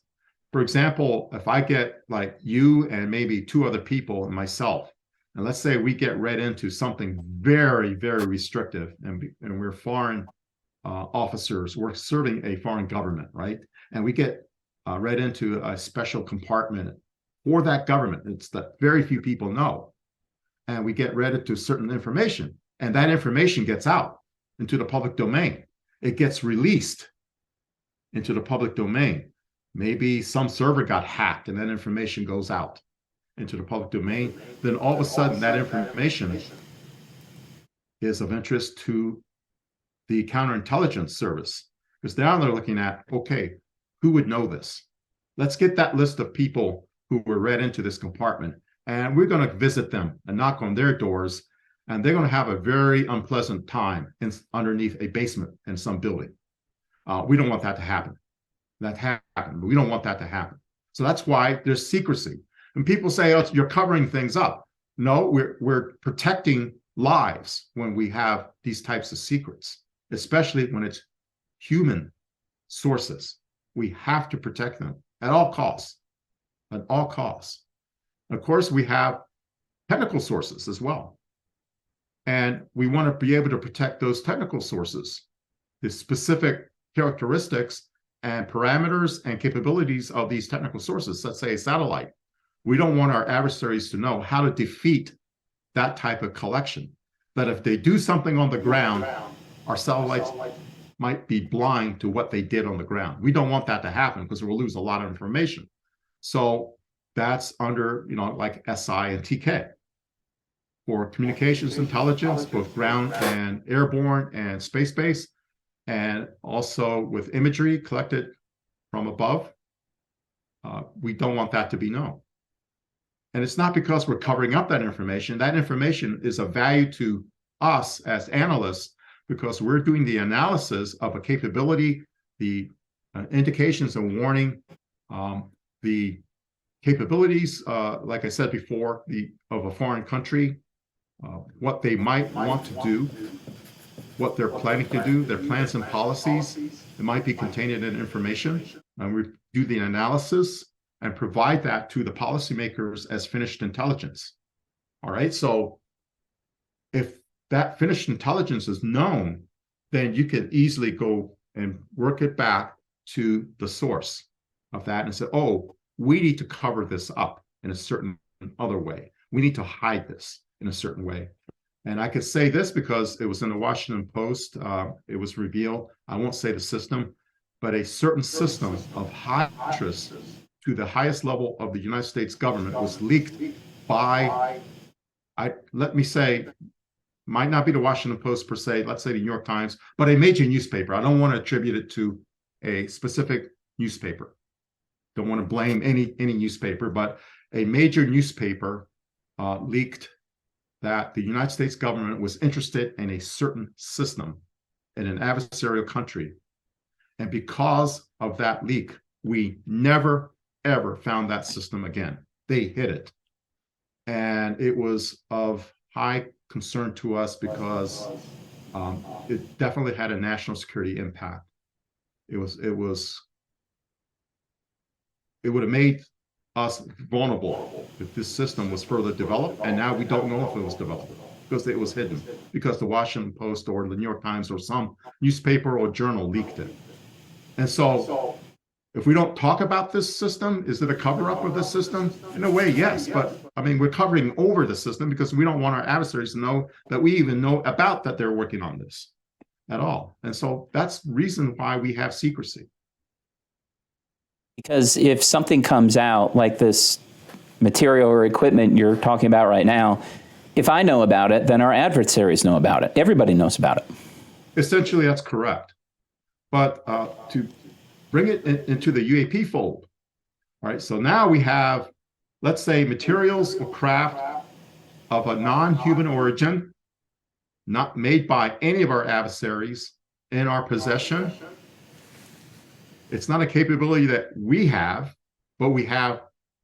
for example, if I get like you and maybe two other people and myself, and let's say we get read into something very, very restrictive, and we're foreign officers, we're serving a foreign government, right? And we get read into a special compartment for that government. It's that very few people know. And we get read into certain information, and that information gets out into the public domain. It gets released into the public domain. Maybe some server got hacked and that information goes out into the public domain. Then all of a sudden that information is of interest to the counterintelligence service, because now they're looking at, okay, who would know this? Let's get that list of people who were read into this compartment, and we're going to visit them and knock on their doors, and they're going to have a very unpleasant time underneath a basement in some building. We don't want that to happen. That happened, but we don't want that to happen. So that's why there's secrecy. And people say, oh, you're covering things up. No, we're protecting lives when we have these types of secrets, especially when it's human sources. We have to protect them at all costs, at all costs. Of course, we have technical sources as well. And we want to be able to protect those technical sources, the specific characteristics and parameters and capabilities of these technical sources, let's say a satellite. We don't want our adversaries to know how to defeat that type of collection. That if they do something on the ground, our satellites might be blind to what they did on the ground. We don't want that to happen because we'll lose a lot of information. So that's under, like SI and TK. For communications intelligence, both ground and airborne and space-based, and also with imagery collected from above, we don't want that to be known. And it's not because we're covering up that information. That information is of value to us as analysts because we're doing the analysis of a capability, the indications and warning, the capabilities, like I said before, of a foreign country, what they might want to do, what they're planning to do, their plans and policies. It might be contained in information. And we do the analysis and provide that to the policymakers as finished intelligence. All right, so if that finished intelligence is known, then you can easily go and work it back to the source of that and say, oh, we need to cover this up in a certain other way. We need to hide this in a certain way. And I could say this because it was in the Washington Post. It was revealed, I won't say the system, but a certain system of high interest to the highest level of the United States government was leaked by, let me say, might not be the Washington Post per se, let's say the New York Times, but a major newspaper. I don't want to attribute it to a specific newspaper. Don't want to blame any newspaper, but a major newspaper leaked that the United States government was interested in a certain system in an adversarial country. And because of that leak, we never, ever found that system again. They hid it. And it was of high concern to us because it definitely had a national security impact. It would have made us vulnerable if this system was further developed, and now we don't know if it was developed because it was hidden, because the Washington Post or the New York Times or some newspaper or journal leaked it. And so if we don't talk about this system, is it a cover-up of the system? In a way, yes, but I mean, we're covering over the system because we don't want our adversaries to know that we even know about that they're working on this at all. And so that's the reason why we have secrecy. Because if something comes out like this material or equipment you're talking about right now, if I know about it, then our adversaries know about it. Everybody knows about it. Essentially, that's correct. But to bring it into the UAP fold, all right, so now we have, let's say, materials or craft of a non-human origin, not made by any of our adversaries in our possession. It's not a capability that we have, but we have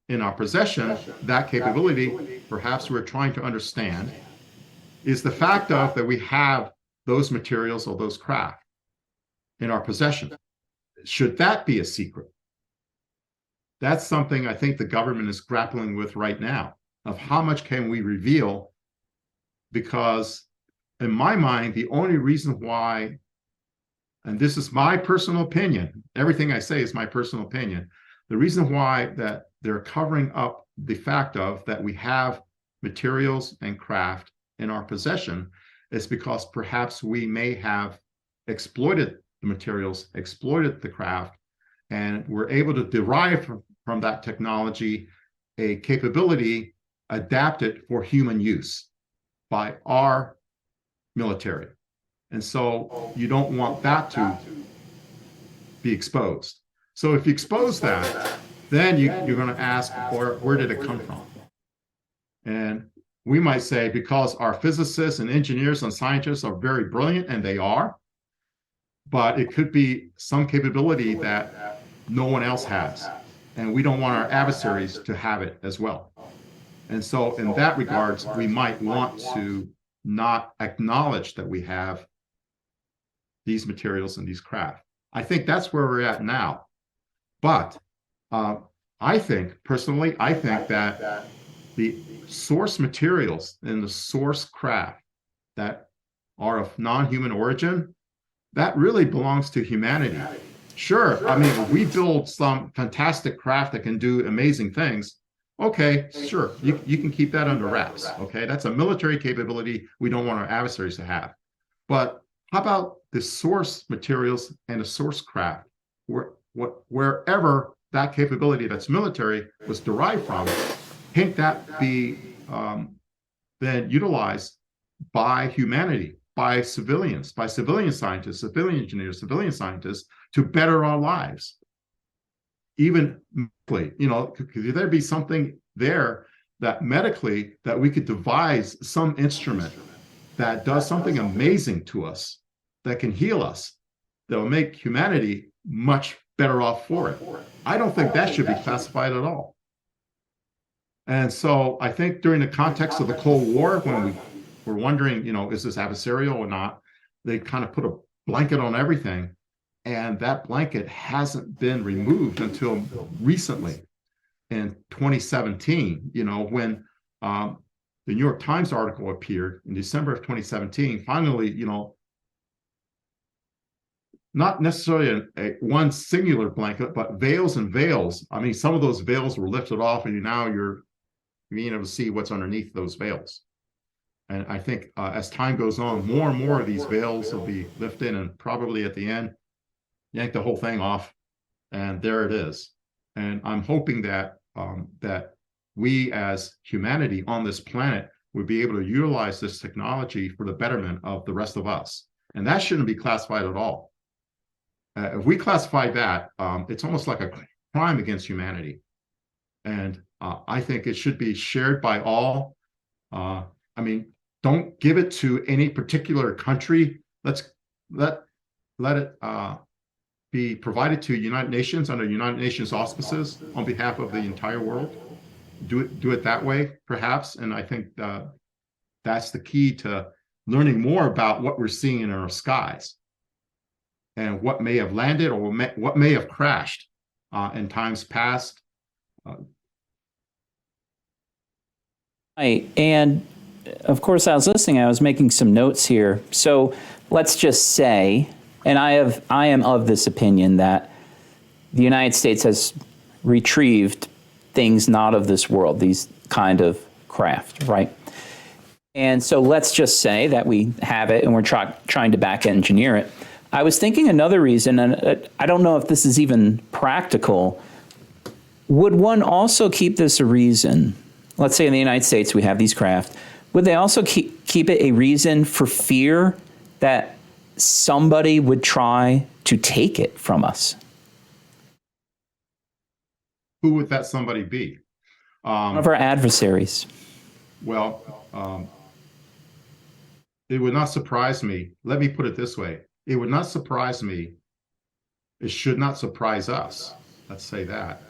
in our possession. That capability, perhaps we're trying to understand, is the fact of that we have those materials or those craft in our possession. Should that be a secret? That's something I think the government is grappling with right now, of how much can we reveal? Because in my mind, the only reason why, and this is my personal opinion, everything I say is my personal opinion, the reason why that they're covering up the fact of that we have materials and craft in our possession is because perhaps we may have exploited the materials, exploited the craft, and we're able to derive from that technology a capability adapted for human use by our military. And so you don't want that to be exposed. So if you expose that, then you're going to ask, where did it come from? And we might say, because our physicists and engineers and scientists are very brilliant, and they are, but it could be some capability that no one else has. And we don't want our adversaries to have it as well. And so in that regards, we might want to not acknowledge that we have these materials and these craft. I think that's where we're at now. But I think, personally, I think that the source materials and the source craft that are of non-human origin, that really belongs to humanity. Sure, I mean, we build some fantastic craft that can do amazing things. Okay, sure, you can keep that under wraps, okay? That's a military capability we don't want our adversaries to have. But how about the source materials and the source craft, wherever that capability that's military was derived from, can't that be then utilized by humanity, by civilians, by civilian scientists, civilian engineers, civilian scientists to better our lives? Even medically, could there be something there that medically that we could devise some instrument that does something amazing to us, that can heal us, that will make humanity much better off for it? I don't think that should be classified at all. And so I think during the context of the Cold War, when we were wondering, is this adversarial or not, they kind of put a blanket on everything. And that blanket hasn't been removed until recently in 2017, when the New York Times article appeared in December of 2017. Finally, not necessarily one singular blanket, but veils and veils. I mean, some of those veils were lifted off, and now you're being able to see what's underneath those veils. And I think as time goes on, more and more of these veils will be lifted, and probably at the end, yank the whole thing off, and there it is. And I'm hoping that that we as humanity on this planet would be able to utilize this technology for the betterment of the rest of us. And that shouldn't be classified at all. If we classify that, it's almost like a crime against humanity. And I think it should be shared by all. I mean, don't give it to any particular country. Let's let it be provided to United Nations under United Nations auspices on behalf of the entire world. Do it that way, perhaps. And I think that's the key to learning more about what we're seeing in our skies and what may have landed or what may have crashed in times past. Right. And of course, I was listening, I was making some notes here. So let's just say, and I am of this opinion that the United States has retrieved things not of this world, these kind of craft, right? And so let's just say that we have it and we're trying to back engineer it. I was thinking another reason, and I don't know if this is even practical, would one also keep this a reason? Let's say in the United States we have these craft. Would they also keep it a reason for fear that somebody would try to take it from us? Who would that somebody be? One of our adversaries. Well, it would not surprise me. Let me put it this way. It would not surprise me. It should not surprise us. Let's say that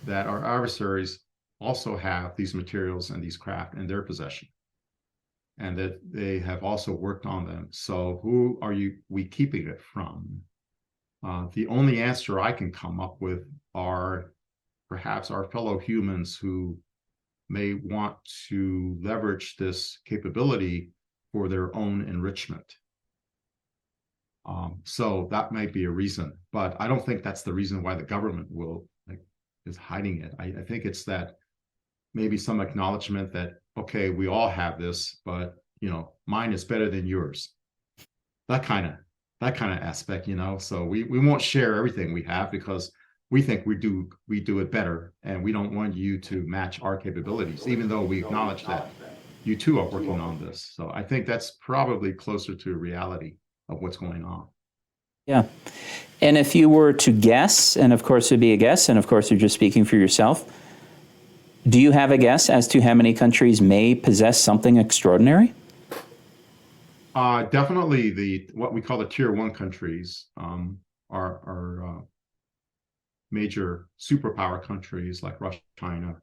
our adversaries also have these materials and these craft in their possession, and that they have also worked on them. So who are we keeping it from? The only answer I can come up with are perhaps our fellow humans who may want to leverage this capability for their own enrichment. So that might be a reason, but I don't think that's the reason why the government is hiding it. I think it's that maybe some acknowledgement that, okay, we all have this, but mine is better than yours. That kind of aspect, So we won't share everything we have because we think we do it better, and we don't want you to match our capabilities, even though we acknowledge that you too are working on this. So I think that's probably closer to reality of what's going on. Yeah. And if you were to guess, and of course it'd be a guess, and of course you're just speaking for yourself, do you have a guess as to how many countries may possess something extraordinary? Definitely what we call the tier 1 countries are major superpower countries like Russia, China.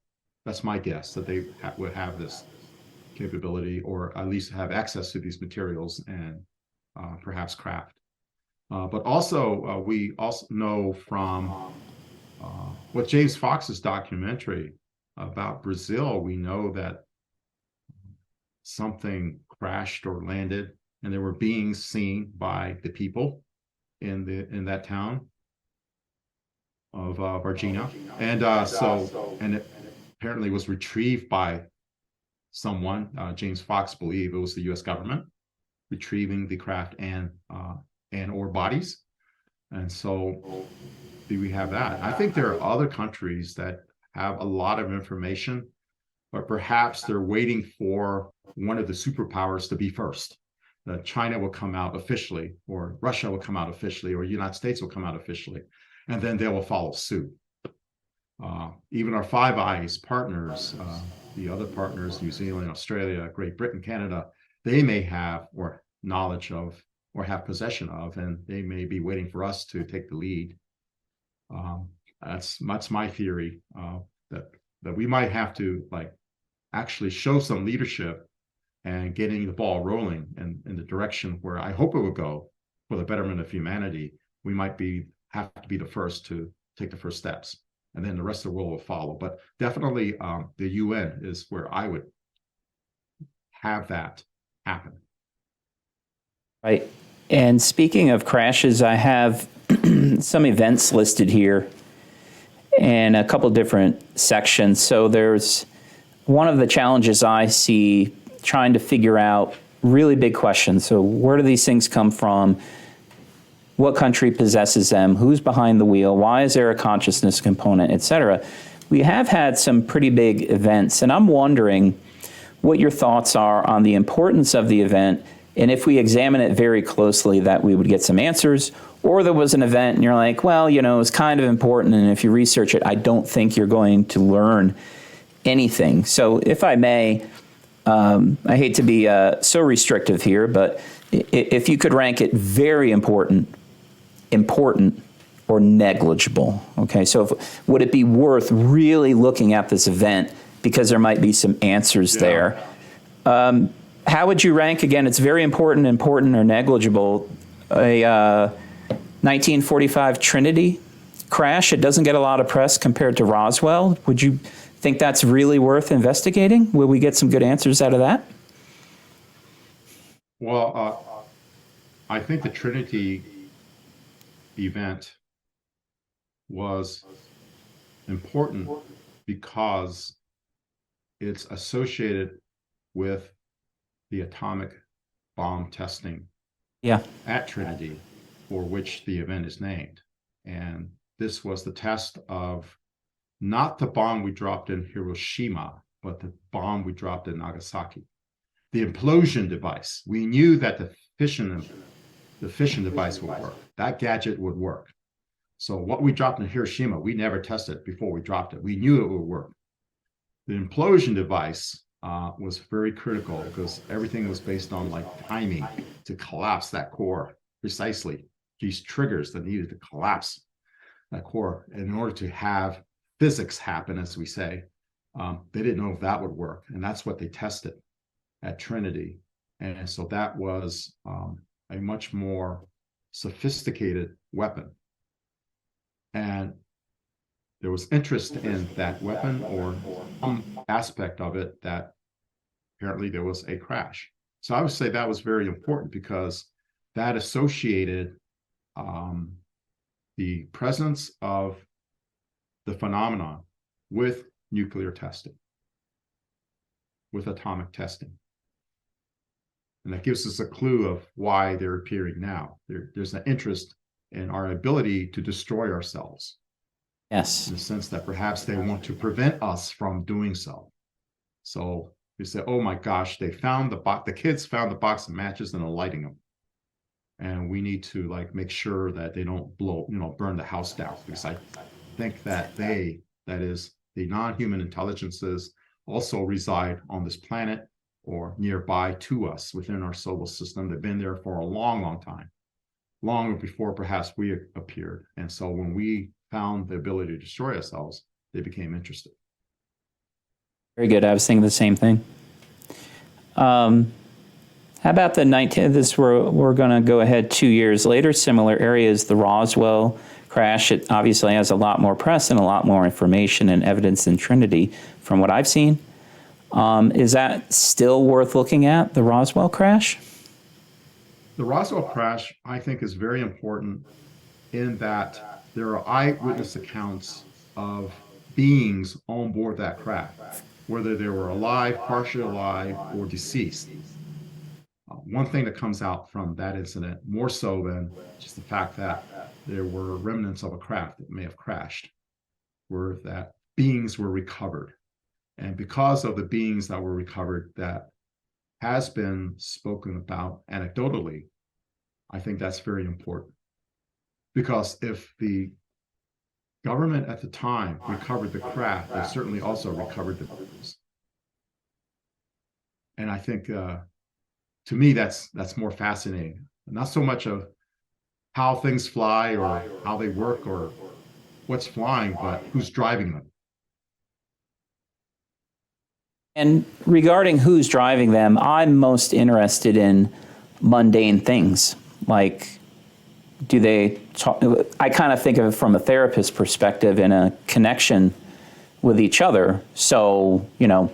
That's my guess, that they would have this capability, or at least have access to these materials and perhaps craft. But also, we also know from what James Fox's documentary about Brazil, we know that something crashed or landed, and there were beings seen by the people in that town of Varginha, and it apparently was retrieved by someone. James Fox believed it was the U.S. government retrieving the craft and or bodies, and so do we have that? I think there are other countries that have a lot of information, but perhaps they're waiting for one of the superpowers to be first. That China will come out officially, or Russia will come out officially, or the United States will come out officially, and then they will follow suit. Even our Five Eyes partners, the other partners, New Zealand, Australia, Great Britain, Canada, they may have or knowledge of or have possession of, and they may be waiting for us to take the lead. That's my theory, that we might have to actually show some leadership and getting the ball rolling in the direction where I hope it will go for the betterment of humanity. We might have to be the first to take the first steps, and then the rest of the world will follow. But definitely the UN is where I would have that happen. Right. And speaking of crashes, I have some events listed here and a couple different sections. So there's one of the challenges I see trying to figure out really big questions. So where do these things come from? What country possesses them? Who's behind the wheel? Why is there a consciousness component, et cetera? We have had some pretty big events, and I'm wondering what your thoughts are on the importance of the event, and if we examine it very closely, that we would get some answers, or there was an event and you're like, well, it's kind of important, and if you research it, I don't think you're going to learn anything. So if I may, I hate to be so restrictive here, but if you could rank it very important, or negligible, okay? So would it be worth really looking at this event because there might be some answers there? How would you rank, again, it's very important, or negligible, a 1945 Trinity crash? It doesn't get a lot of press compared to Roswell. Would you think that's really worth investigating? Will we get some good answers out of that? Well, I think the Trinity event was important because it's associated with the atomic bomb testing at Trinity, for which the event is named. And this was the test of not the bomb we dropped in Hiroshima, but the bomb we dropped in Nagasaki. The implosion device. We knew that the fission device would work. That gadget would work. So what we dropped in Hiroshima, we never tested before we dropped it. We knew it would work. The implosion device was very critical because everything was based on like timing to collapse that core precisely. These triggers that needed to collapse that core. And in order to have physics happen, as we say, they didn't know if that would work. And that's what they tested at Trinity. And so that was a much more sophisticated weapon. And there was interest in that weapon or some aspect of it that apparently there was a crash. So I would say that was very important because that associated the presence of the phenomenon with nuclear testing, with atomic testing. And that gives us a clue of why they're appearing now. There's an interest in our ability to destroy ourselves. Yes. In the sense that perhaps they want to prevent us from doing so. So you say, oh my gosh, they found the kids found the box of matches and are lighting them. And we need to like make sure that they don't burn the house down. Because I think that that is the non-human intelligences also reside on this planet or nearby to us within our solar system. They've been there for a long, long time, long before perhaps we appeared. And so when we found the ability to destroy ourselves, they became interested. Very good. I was thinking the same thing. How about the 19th? We're going to go ahead 2 years later. Similar areas, the Roswell crash. It obviously has a lot more press and a lot more information and evidence than Trinity, from what I've seen. Is that still worth looking at, the Roswell crash? The Roswell crash, I think, is very important in that there are eyewitness accounts of beings on board that craft, whether they were alive, partially alive, or deceased. One thing that comes out from that incident, more so than just the fact that there were remnants of a craft that may have crashed, were that beings were recovered. And because of the beings that were recovered that has been spoken about anecdotally, I think that's very important. Because if the government at the time recovered the craft, they certainly also recovered the beings. And I think, to me, that's more fascinating. Not so much of how things fly or how they work or what's flying, but who's driving them. And regarding who's driving them, I'm most interested in mundane things. Like, do they talk? I kind of think of it from a therapist perspective in a connection with each other. So, do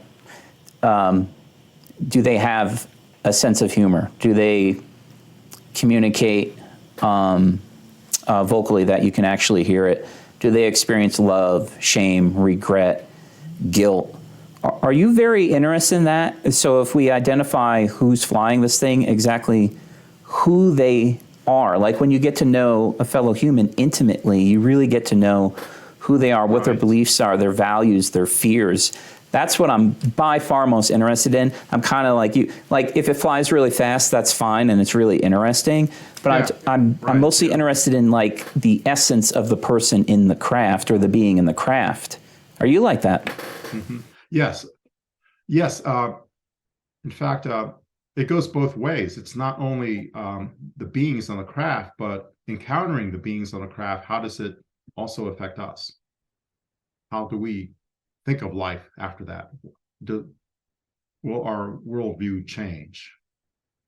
they have a sense of humor? Do they communicate vocally that you can actually hear it? Do they experience love, shame, regret, guilt? Are you very interested in that? So if we identify who's flying this thing, exactly who they are, like when you get to know a fellow human intimately, you really get to know who they are, what their beliefs are, their values, their fears. That's what I'm by far most interested in. I'm kind of like you. Like if it flies really fast, that's fine and it's really interesting. But I'm mostly interested in like the essence of the person in the craft or the being in the craft. Are you like that? Mm-hmm. Yes. In fact, it goes both ways. It's not only the beings on the craft, but encountering the beings on the craft. How does it also affect us? How do we think of life after that? Will our worldview change?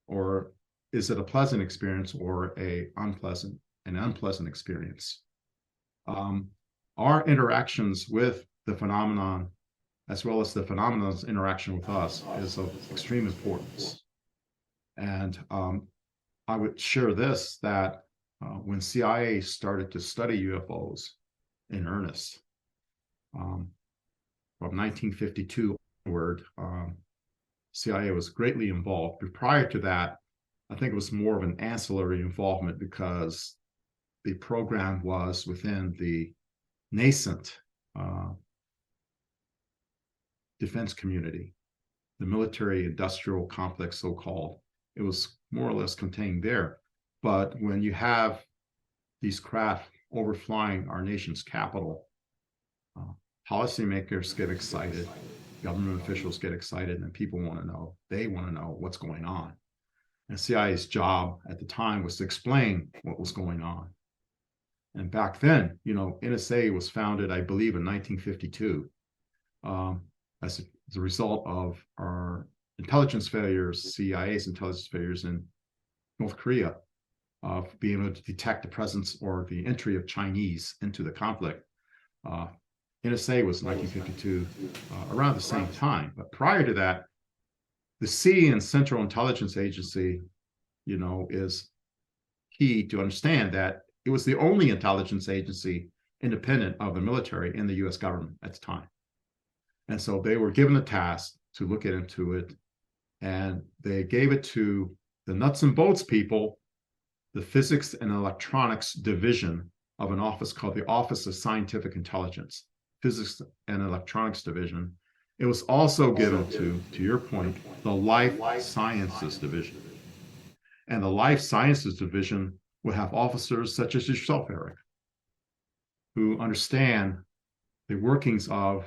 Or is it a pleasant experience or an unpleasant experience? Our interactions with the phenomenon as well as the phenomenon's interaction with us, is of extreme importance. And I would share this, that when CIA started to study UFOs in earnest, from 1952 onward, CIA was greatly involved. But prior to that, I think it was more of an ancillary involvement because the program was within the nascent defense community, the military industrial complex, so-called. It was more or less contained there. But when you have these craft overflying our nation's capital, policymakers get excited, government officials get excited, and people want to know. They want to know what's going on. And CIA's job at the time was to explain what was going on. And back then, NSA was founded, I believe, in 1952, as a result of our intelligence failures, CIA's intelligence failures in North Korea, of being able to detect the presence or the entry of Chinese into the conflict. NSA was 1952, around the same time. But prior to that, the C in Central Intelligence Agency, is key to understand that it was the only intelligence agency independent of the military in the US government at the time. And so they were given a task to look into it, and they gave it to the nuts and bolts people, the Physics and Electronics Division of an office called the Office of Scientific Intelligence, Physics and Electronics Division. It was also given to your point, the Life Sciences Division. And the Life Sciences Division will have officers such as yourself, Eric, who understand the workings of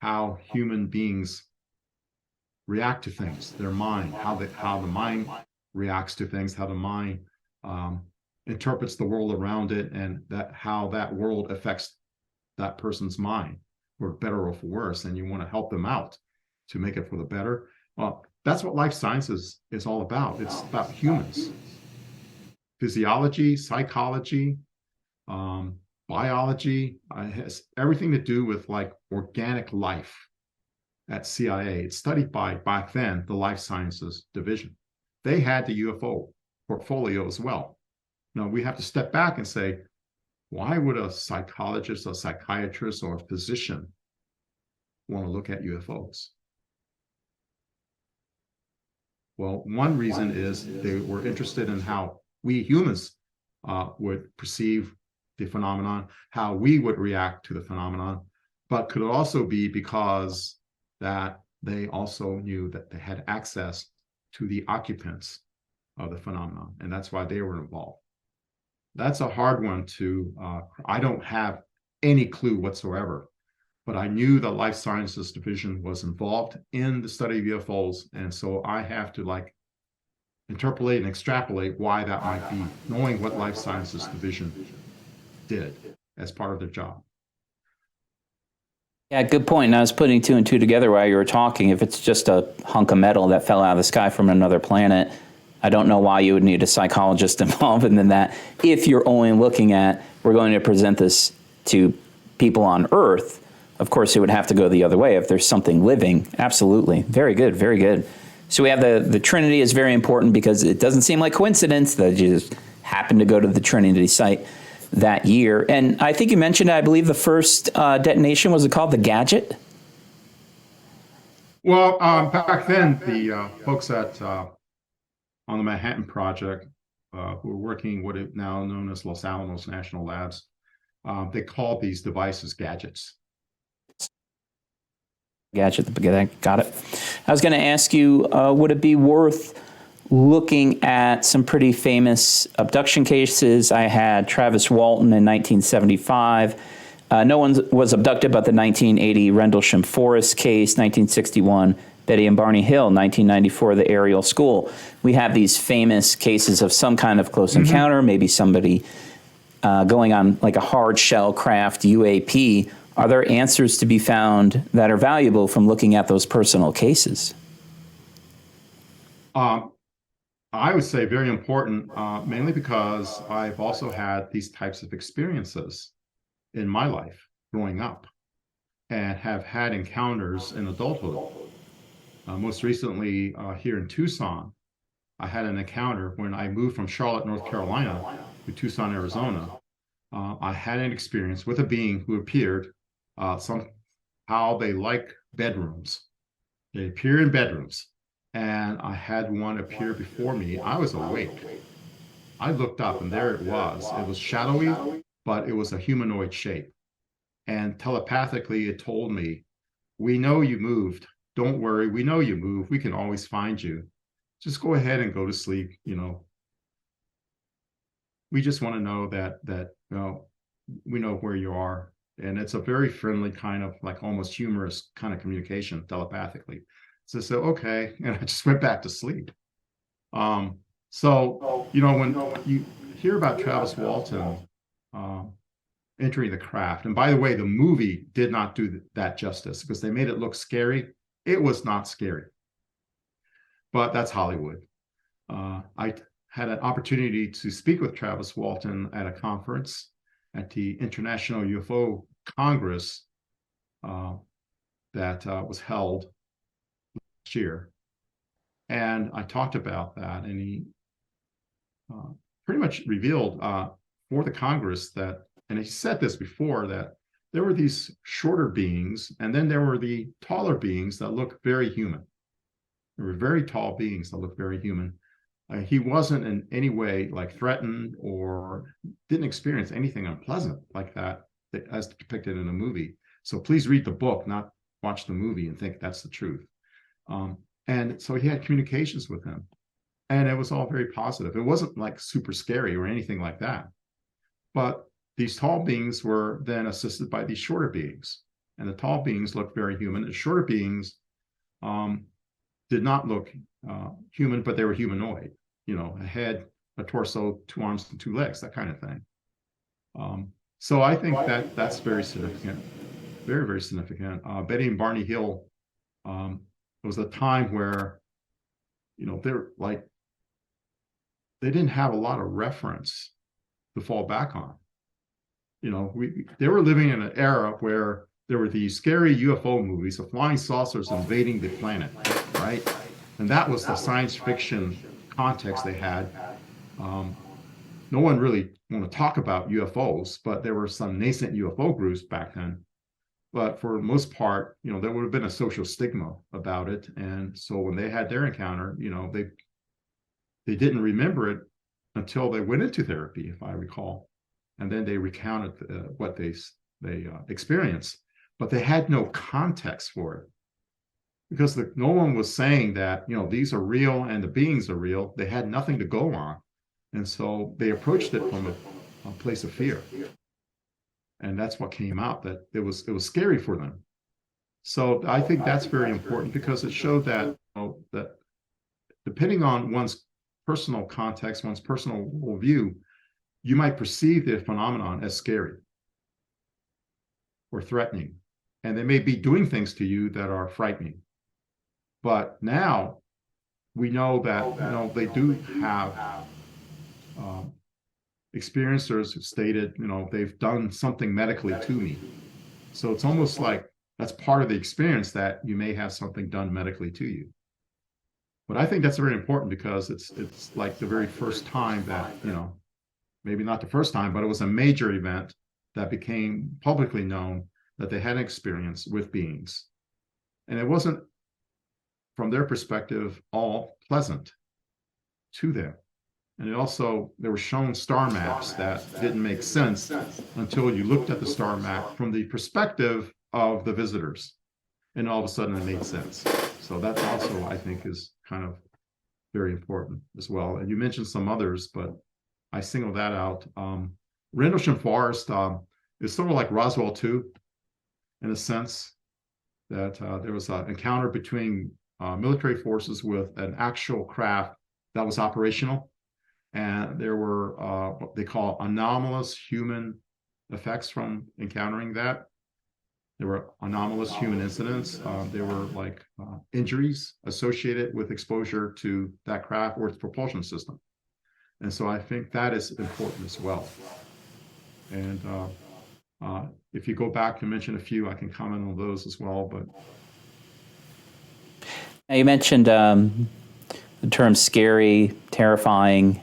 how human beings react to things, their mind, how the mind reacts to things, how the mind interprets the world around it, and how that world affects that person's mind, for better or for worse. And you want to help them out to make it for the better. Well, that's what life sciences is all about. It's about humans, physiology, psychology, biology. It has everything to do with like organic life at CIA. It's studied by, back then, the Life Sciences Division. They had the UFO portfolio as well. Now we have to step back and say, why would a psychologist, a psychiatrist, or a physician want to look at UFOs? Well, one reason is they were interested in how we humans would perceive the phenomenon, how we would react to the phenomenon, but could also be because that they also knew that they had access to the occupants of the phenomenon, and that's why they were involved. That's a hard one to, I don't have any clue whatsoever, but I knew the Life Sciences Division was involved in the study of UFOs, and so I have to interpolate and extrapolate why that might be, knowing what Life Sciences Division did as part of their job. Yeah, good point. And I was putting two and two together while you were talking. If it's just a hunk of metal that fell out of the sky from another planet, I don't know why you would need a psychologist involved in that. If you're only looking at, we're going to present this to people on Earth, of course it would have to go the other way. If there's something living, absolutely. Very good, very good. So we have the Trinity is very important because it doesn't seem like coincidence that you just happened to go to the Trinity site that year. And I think you mentioned, I believe the first detonation, was it called the Gadget? Well, back then, the folks at on the Manhattan Project, who were working what is now known as Los Alamos National Labs, they called these devices gadgets. Gadget, got it. I was going to ask you, would it be worth looking at some pretty famous abduction cases? I had Travis Walton in 1975. No one was abducted, but the 1980 Rendlesham Forest case, 1961, Betty and Barney Hill, 1994, the Ariel School. We have these famous cases of some kind of close encounter, maybe somebody going on like a hard shell craft, UAP. Are there answers to be found that are valuable from looking at those personal cases? I would say very important, mainly because I've also had these types of experiences in my life growing up. and have had encounters in adulthood. Most recently, here in Tucson, I had an encounter when I moved from Charlotte, North Carolina to Tucson, Arizona. I had an experience with a being who appeared. Somehow they like bedrooms. They appear in bedrooms. And I had one appear before me. I was awake. I looked up and there it was. It was shadowy, but it was a humanoid shape. And telepathically, it told me, we know you moved. Don't worry. We know you moved. We can always find you. Just go ahead and go to sleep. We just want to know that we know where you are. And it's a very friendly kind of like almost humorous kind of communication telepathically. So okay. And I just went back to sleep. So, when you hear about Travis Walton entering the craft, and by the way, the movie did not do that justice because they made it look scary. It was not scary, but that's Hollywood. I had an opportunity to speak with Travis Walton at a conference at the International UFO Congress that was held last year. And I talked about that, and he pretty much revealed for the Congress that, and he said this before, that there were these shorter beings, and then there were the taller beings that looked very human. There were very tall beings that looked very human. He wasn't in any way like threatened or didn't experience anything unpleasant like that as depicted in the movie. So please read the book, not watch the movie and think that's the truth. And so he had communications with him, and it was all very positive. It wasn't like super scary or anything like that. But these tall beings were then assisted by these shorter beings, and the tall beings looked very human. The shorter beings did not look human, but they were humanoid. A head, a torso, 2 arms, and 2 legs, that kind of thing. So I think that's very significant, very, very significant. Betty and Barney Hill, it was a time where, they're like, they didn't have a lot of reference to fall back on. They were living in an era where there were these scary UFO movies of flying saucers invading the planet, right? And that was the science fiction context they had. No one really want to talk about UFOs, but there were some nascent UFO groups back then. But for the most part, there would have been a social stigma about it. And so when they had their encounter, they didn't remember it until they went into therapy, if I recall. And then they recounted what they experienced, but they had no context for it because no one was saying that, these are real and the beings are real. They had nothing to go on. And so they approached it from a place of fear. And that's what came out, that it was scary for them. So I think that's very important because it showed that, that depending on one's personal context, one's personal worldview, you might perceive the phenomenon as scary or threatening. And they may be doing things to you that are frightening. But now we know that, they do have experiencers who stated, they've done something medically to me. So it's almost like that's part of the experience, that you may have something done medically to you. But I think that's very important because it's like the very first time that, maybe not the first time, but it was a major event that became publicly known that they had an experience with beings. And it wasn't, from their perspective, all pleasant to them. And they were shown star maps that didn't make sense until you looked at the star map from the perspective of the visitors. And all of a sudden it made sense. So that also, I think, is kind of very important as well. And you mentioned some others, but I singled that out. Rendlesham Forest is sort of like Roswell 2, in a sense that there was an encounter between military forces with an actual craft that was operational. And there were what they call anomalous human effects from encountering that. There were anomalous human incidents. There were like injuries associated with exposure to that craft or its propulsion system. And so I think that is important as well. And If you go back and mention a few, I can comment on those as well. But Now you mentioned the term scary, terrifying.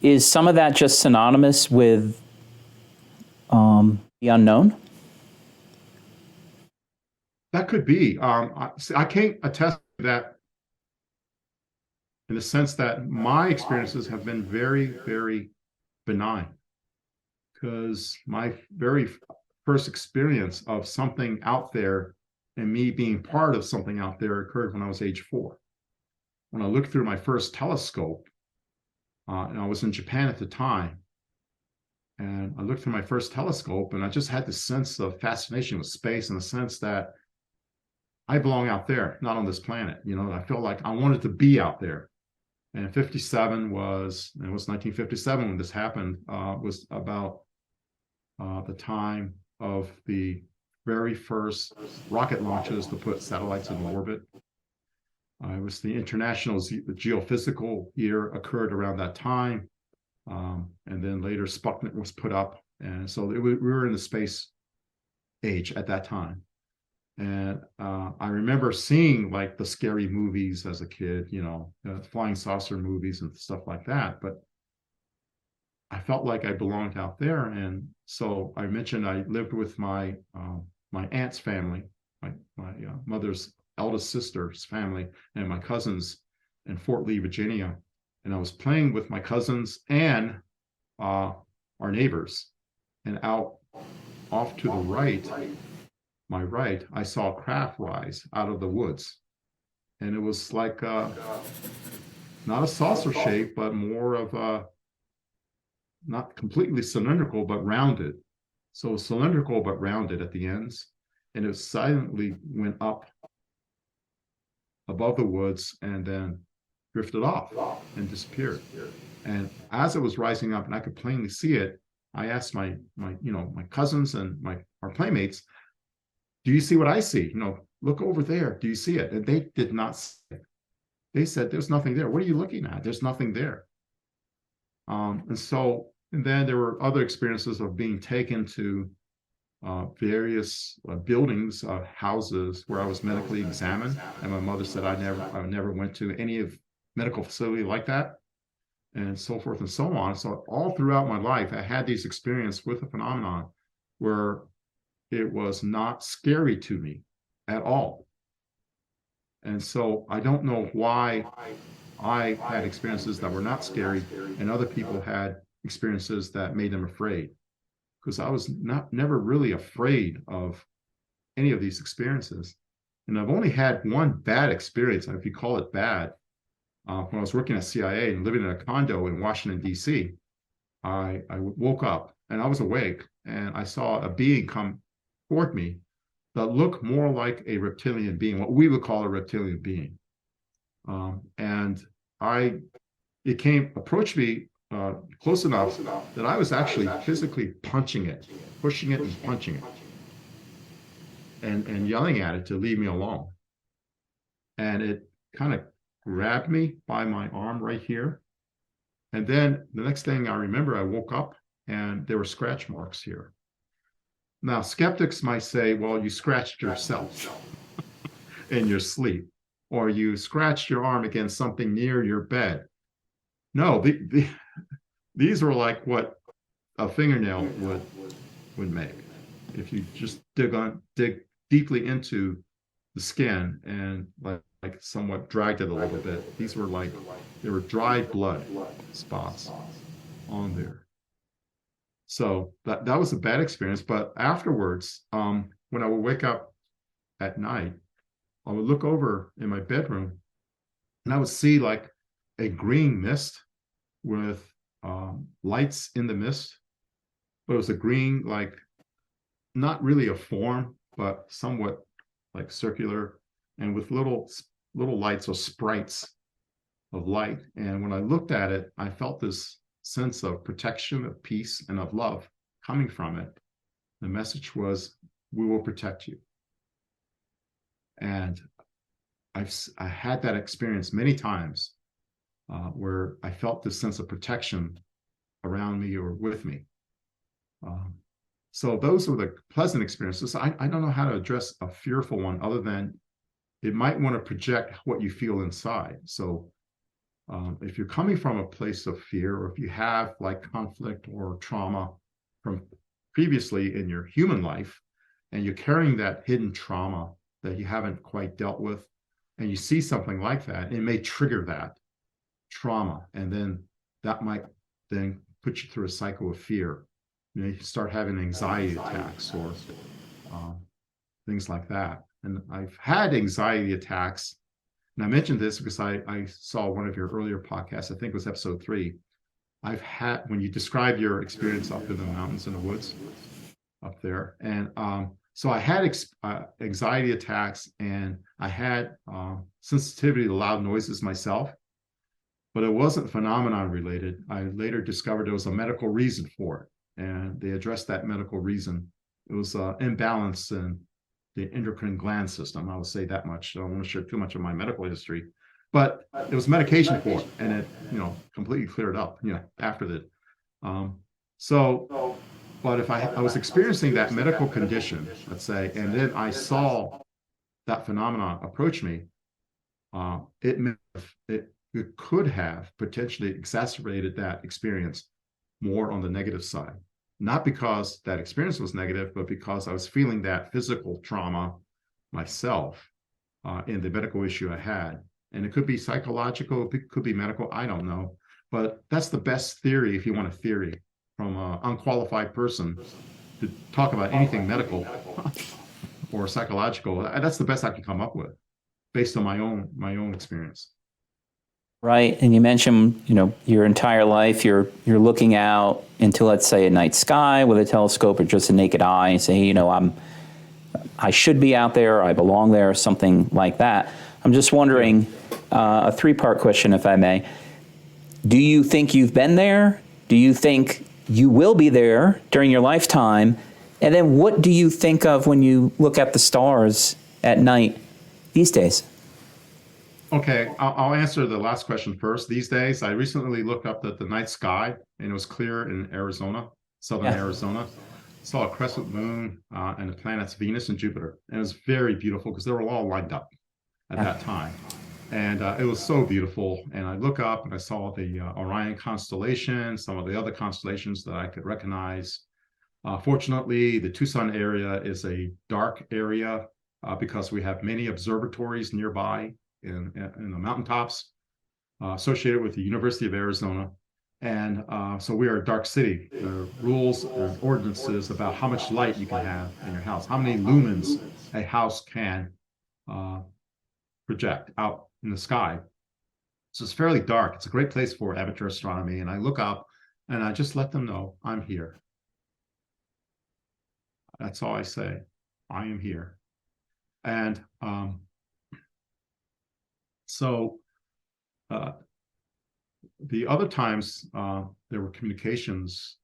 Is some of that just synonymous with the unknown? that could be. I can't attest to that in the sense that my experiences have been very, very benign. Because my very first experience of something out there and me being part of something out there occurred when I was age 4. When I looked through my first telescope, and I was in Japan at the time, and I looked through my first telescope, and I just had this sense of fascination with space, in the sense that I belong out there, not on this planet. I felt like I wanted to be out there. And 57 was, it was 1957 when this happened, was about the time of the very first rocket launches to put satellites in orbit. It was the International Geophysical Year occurred around that time. And then later Sputnik was put up. And so we were in the space age at that time. And I remember seeing like the scary movies as a kid, flying saucer movies and stuff like that. But I felt like I belonged out there. And so I mentioned I lived with my aunt's family, my mother's eldest sister's family, and my cousins in Fort Lee, Virginia. And I was playing with my cousins and our neighbors. And out off to the right, my right, I saw a craft rise out of the woods. And it was like not a saucer shape, but more of a, not completely cylindrical, but rounded. So cylindrical, but rounded at the ends. And it silently went up above the woods and then drifted off and disappeared. And as it was rising up and I could plainly see it, I asked my cousins and our playmates, do you see what I see? Look over there. Do you see it? And they did not see it. They said, there's nothing there. What are you looking at? There's nothing there. And then there were other experiences of being taken to various buildings, houses where I was medically examined. And my mother said I never went to any of medical facility like that, and so forth and so on. So all throughout my life, I had these experiences with a phenomenon where it was not scary to me at all. And so I don't know why I had experiences that were not scary and other people had experiences that made them afraid, because I was never really afraid of any of these experiences. And I've only had one bad experience, if you call it bad, when I was working at CIA and living in a condo in Washington, D.C. I woke up and I was awake and I saw a being come toward me that looked more like a reptilian being, what we would call a reptilian being. And it approached me close enough that I was actually physically punching it, pushing it and punching it, and yelling at it to leave me alone. And it kind of grabbed me by my arm right here. And then the next thing I remember, I woke up and there were scratch marks here. Now, skeptics might say, well, you scratched yourself in your sleep, or you scratched your arm against something near your bed. No, these were like what a fingernail would make if you just dig deeply into the skin and like somewhat dragged it a little bit. These were they were dried blood spots on there. So that was a bad experience. But afterwards, when I would wake up at night, I would look over in my bedroom and I would see like a green mist with lights in the mist. But it was a green, like not really a form, but somewhat like circular, and with little lights or sprites of light. And when I looked at it, I felt this sense of protection, of peace, and of love coming from it. The message was, we will protect you. And I had that experience many times where I felt this sense of protection around me or with me. So those were the pleasant experiences. I don't know how to address a fearful one other than it might want to project what you feel inside. So if you're coming from a place of fear, or if you have like conflict or trauma from previously in your human life, and you're carrying that hidden trauma that you haven't quite dealt with, and you see something like that, it may trigger that trauma. And then that might then put you through a cycle of fear. You start having anxiety attacks or things like that. And I've had anxiety attacks. And I mentioned this because I saw one of your earlier podcasts, I think it was episode 3. I've had, when you describe your experience up in the mountains and the woods up there. And so I had anxiety attacks, and I had sensitivity to loud noises myself, but it wasn't phenomenon related. I later discovered there was a medical reason for it, and they addressed that medical reason. It was imbalance in the endocrine gland system. I will say that much. I don't want to share too much of my medical history, but it was medication for it, and it, completely cleared up, after that. But if I was experiencing that medical condition, let's say, and then I saw that phenomenon approach me, it could have potentially exacerbated that experience more on the negative side. Not because that experience was negative, but because I was feeling that physical trauma myself in the medical issue I had. And it could be psychological, it could be medical, I don't know. But that's the best theory, if you want a theory from an unqualified person to talk about anything medical or psychological. That's the best I can come up with based on my own experience. Right. And you mentioned, your entire life, you're looking out into, let's say, a night sky with a telescope or just a naked eye and say, I should be out there, I belong there, something like that. I'm just wondering, a 3-part question, if I may. Do you think you've been there? Do you think you will be there during your lifetime? And then what do you think of when you look at the stars at night these days? Okay, I'll answer the last question first. These days, I recently looked up at the night sky, and it was clear in Arizona, southern Arizona. Saw a crescent moon and the planets Venus and Jupiter. And it was very beautiful because they were all lined up at that time. And it was so beautiful. And I look up and I saw the Orion constellation, some of the other constellations that I could recognize. Fortunately, the Tucson area is a dark area because we have many observatories nearby in the mountaintops associated with the University of Arizona. And so we are a dark city. There are rules and ordinances about how much light you can have in your house, how many lumens a house can project out in the sky. So it's fairly dark. It's a great place for amateur astronomy. And I look up and I just let them know I'm here. That's all I say. I am here. And so the other times there were communications,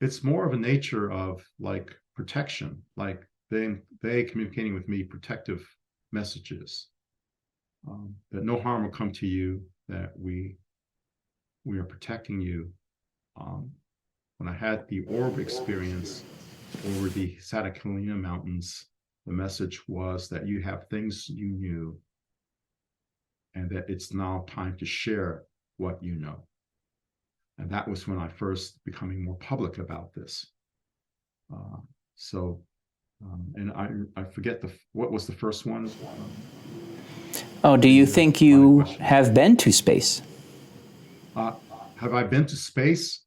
it's more of a nature of like protection, like they communicating with me protective messages, that no harm will come to you, that we are protecting you. When I had the orb experience over the Santa Catalina Mountains, the message was that you have things you knew, and that it's now time to share what you know. And that was when I first becoming more public about this. And I forget what was the first one. Do you think you have been to space? Have I been to space?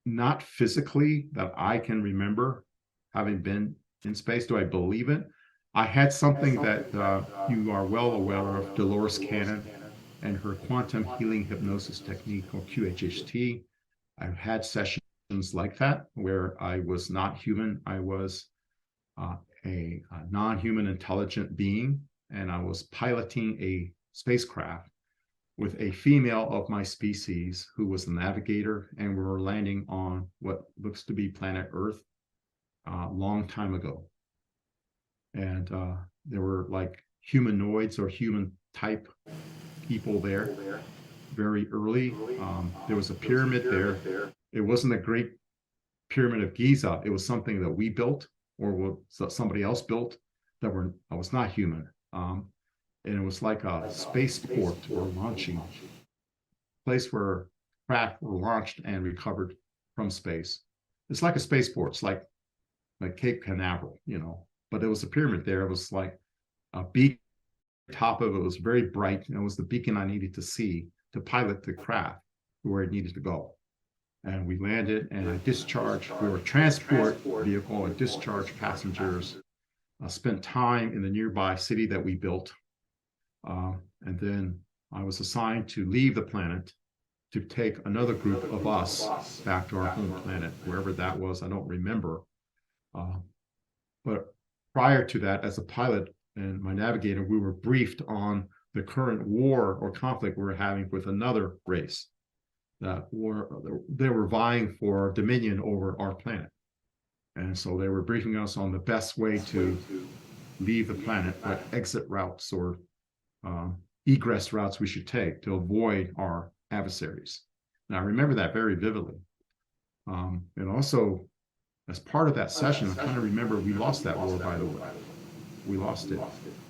Not physically that I can remember having been in space. Do I believe it? I had something that you are well aware of, Dolores Cannon and her quantum healing hypnosis technique, or QHHT. I've had sessions like that where I was not human. I was a non-human intelligent being, and I was piloting a spacecraft with a female of my species who was the navigator, and we were landing on what looks to be planet Earth a long time ago. And there were like humanoids or human type people there. very early. There was a pyramid there. It wasn't a great pyramid of Giza. It was something that we built or somebody else built that was not human. And it was like a spaceport or launching place where craft were launched and recovered from space. It's like a spaceport. It's like Cape Canaveral, but it was a pyramid there. It was like a beacon. Top of it was very bright, and it was the beacon I needed to see to pilot the craft where it needed to go. And we landed, and I discharged. We were a transport vehicle. I discharged passengers. Spent time in the nearby city that we built, and then I was assigned to leave the planet to take another group of us back to our home planet, wherever that was. I don't remember. But prior to that, as a pilot and my navigator, we were briefed on the current war or conflict we were having with another race that they were vying for dominion over our planet. And so they were briefing us on the best way to leave the planet, what exit routes or egress routes we should take to avoid our adversaries. And I remember that very vividly. And also, as part of that session, I kind of remember we lost that war, by the way. We lost it.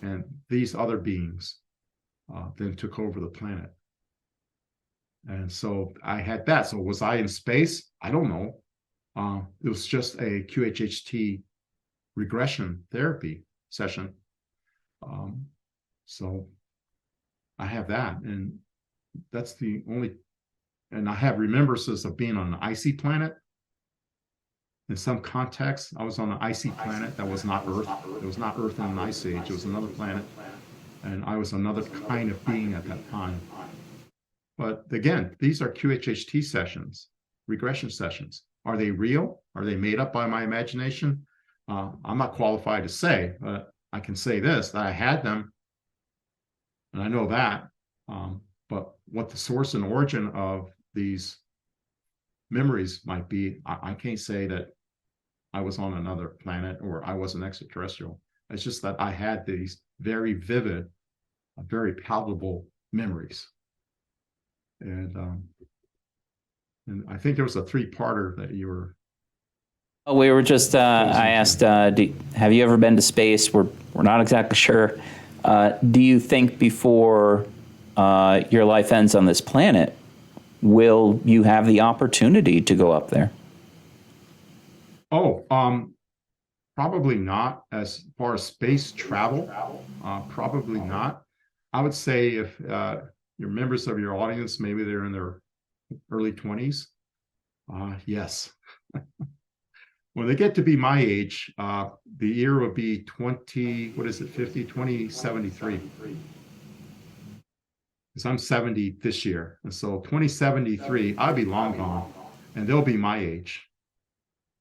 And these other beings then took over the planet. And so I had that. So was I in space? I don't know. It was just a QHHT regression therapy session. So I have that. And that's the only, and I have remembrances of being on an icy planet. In some context, I was on an icy planet that was not Earth. It was not Earth in an ice age. It was another planet. And I was another kind of being at that time. But again, these are QHHT sessions, regression sessions. Are they real? Are they made up by my imagination? I'm not qualified to say, but I can say this, that I had them. And I know that. But what the source and origin of these memories might be, I can't say that I was on another planet or I was an extraterrestrial. It's just that I had these very vivid, very palpable memories. And I think there was a three-parter that you were. We were just, I asked, have you ever been to space? We're not exactly sure. Do you think before your life ends on this planet, will you have the opportunity to go up there? Oh, probably not. As far as space travel, probably not. I would say if you're members of your audience, maybe they're in their early 20s, yes. When they get to be my age, the year will be 2073. Because I'm 70 this year. And so 2073, I'll be long gone, and they'll be my age.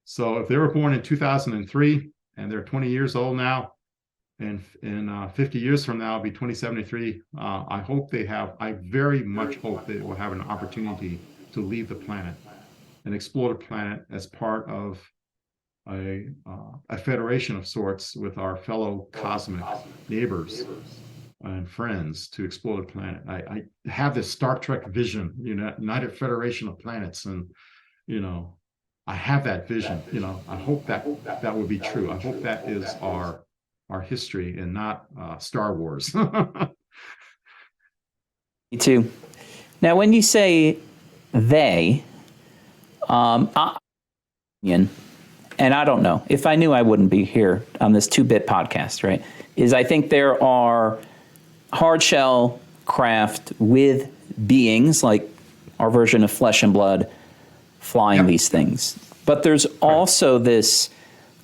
So if they were born in 2003 and they're 20 years old now, and 50 years from now, it'll be 2073. I very much hope they will have an opportunity to leave the planet and explore the planet as part of a federation of sorts with our fellow cosmic neighbors and friends to explore the planet. I have this Star Trek vision, United Federation of Planets, and I have that vision. I hope that would be true. I hope that is our history and not Star Wars. Me too. Now, when you say they, and I don't know, if I knew, I wouldn't be here on this 2-bit podcast, right? Is I think there are hard shell craft with beings like our version of flesh and blood flying these things. But there's also this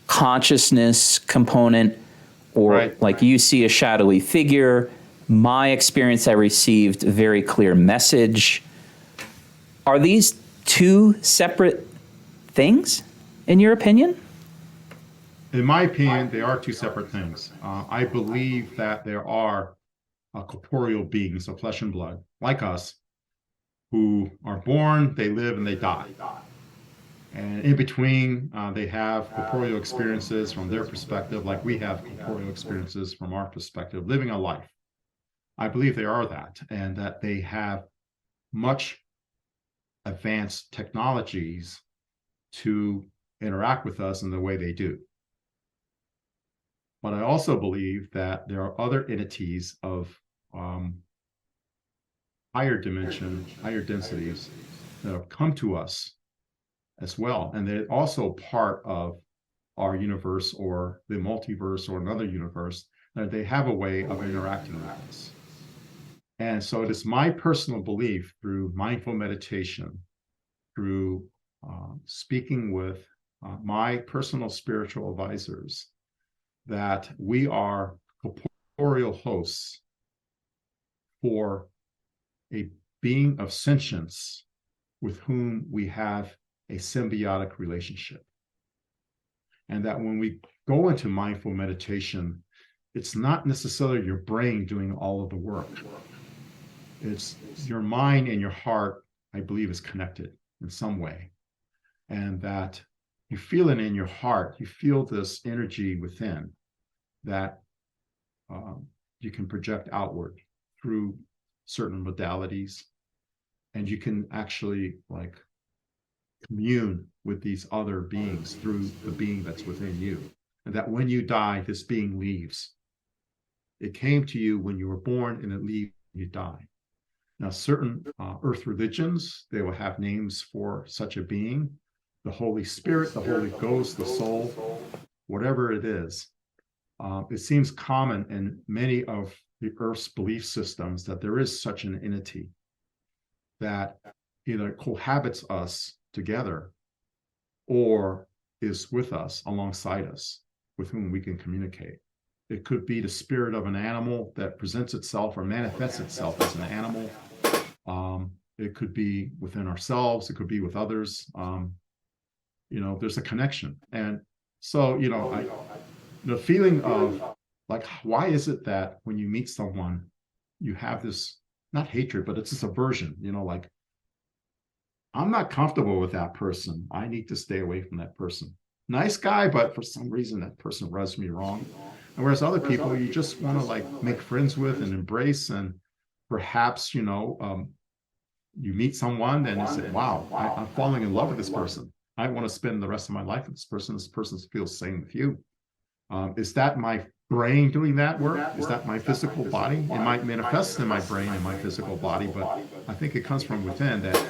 consciousness component, or like you see a shadowy figure. My experience, I received a very clear message. Are these two separate things, in your opinion? In my opinion, they are two separate things. I believe that there are corporeal beings of flesh and blood, like us, who are born, they live, and they die. And in between, they have corporeal experiences from their perspective, like we have corporeal experiences from our perspective, living a life. I believe they are that, and that they have much advanced technologies to interact with us in the way they do. But I also believe that there are other entities of higher dimension, higher densities that have come to us as well. And they're also part of our universe or the multiverse or another universe, that they have a way of interacting with us. And so it is my personal belief through mindful meditation, through speaking with my personal spiritual advisors, that we are corporeal hosts for a being of sentience with whom we have a symbiotic relationship. And that when we go into mindful meditation, it's not necessarily your brain doing all of the work. It's your mind and your heart, I believe, is connected in some way. And that you feel it in your heart, you feel this energy within that you can project outward through certain modalities. And you can actually like commune with these other beings through the being that's within you. And that when you die, this being leaves. It came to you when you were born and it leaves when you die. Now, certain earth religions, they will have names for such a being, the Holy Spirit, the Holy Ghost, the soul, whatever it is. It seems common in many of the Earth's belief systems that there is such an entity that either cohabits us together or is with us, alongside us, with whom we can communicate. It could be the spirit of an animal that presents itself or manifests itself as an animal. It could be within ourselves. It could be with others. There's a connection. And so, the feeling of like, why is it that when you meet someone, you have this, not hatred, but it's this aversion, like, I'm not comfortable with that person. I need to stay away from that person. Nice guy, but for some reason that person rubs me wrong. And whereas other people, you just want to like make friends with and embrace, and perhaps, you meet someone and you say, wow, I'm falling in love with this person. I want to spend the rest of my life with this person. This person feels the same with you. Is that my brain doing that work? Is that my physical body? It might manifest in my brain and my physical body, but I think it comes from within, that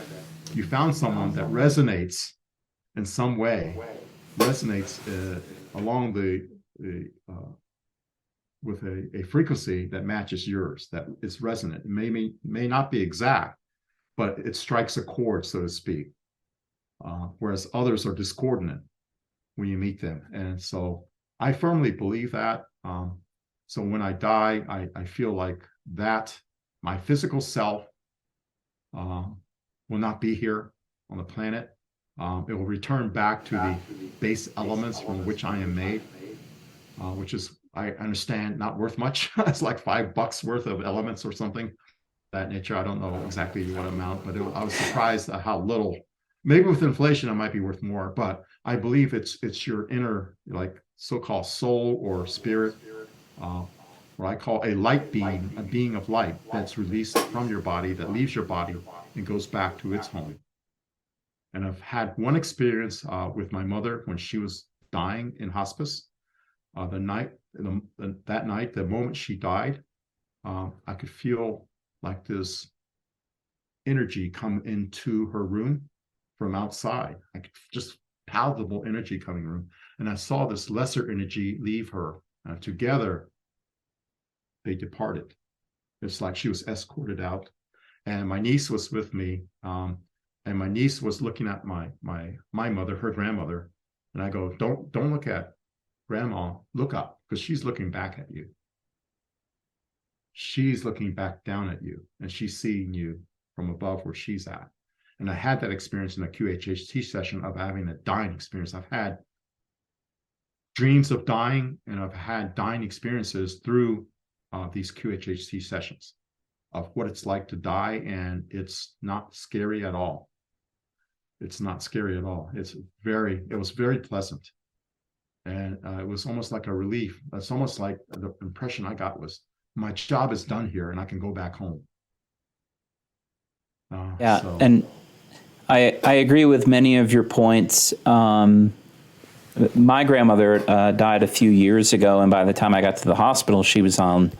you found someone that resonates in some way, resonates along with a frequency that matches yours, that is resonant. It may not be exact, but it strikes a chord, so to speak. Whereas others are discordant when you meet them. And so I firmly believe that. So when I die, I feel like that my physical self will not be here on the planet. It will return back to the base elements from which I am made, which is, I understand, not worth much. It's like $5 worth of elements or something that nature. I don't know exactly what amount, but I was surprised at how little. Maybe with inflation, it might be worth more, but I believe it's your inner, like, so-called soul or spirit, what I call a light being, a being of light that's released from your body, that leaves your body and goes back to its home. And I've had one experience with my mother when she was dying in hospice. That night, the moment she died, I could feel like this energy come into her room from outside. I could just palpable energy coming room. And I saw this lesser energy leave her. Together, they departed. It's like she was escorted out. And my niece was with me. And my niece was looking at my mother, her grandmother. And I go, don't look at grandma, look up, because she's looking back at you. She's looking back down at you, and she's seeing you from above where she's at. And I had that experience in a QHHT session of having a dying experience. I've had dreams of dying, and I've had dying experiences through these QHHT sessions of what it's like to die, and it's not scary at all. It's not scary at all. It was very pleasant. And it was almost like a relief. It's almost like the impression I got was, my job is done here and I can go back home. Yeah, So and I agree with many of your points. My grandmother died a few years ago, and by the time I got to the hospital, she was on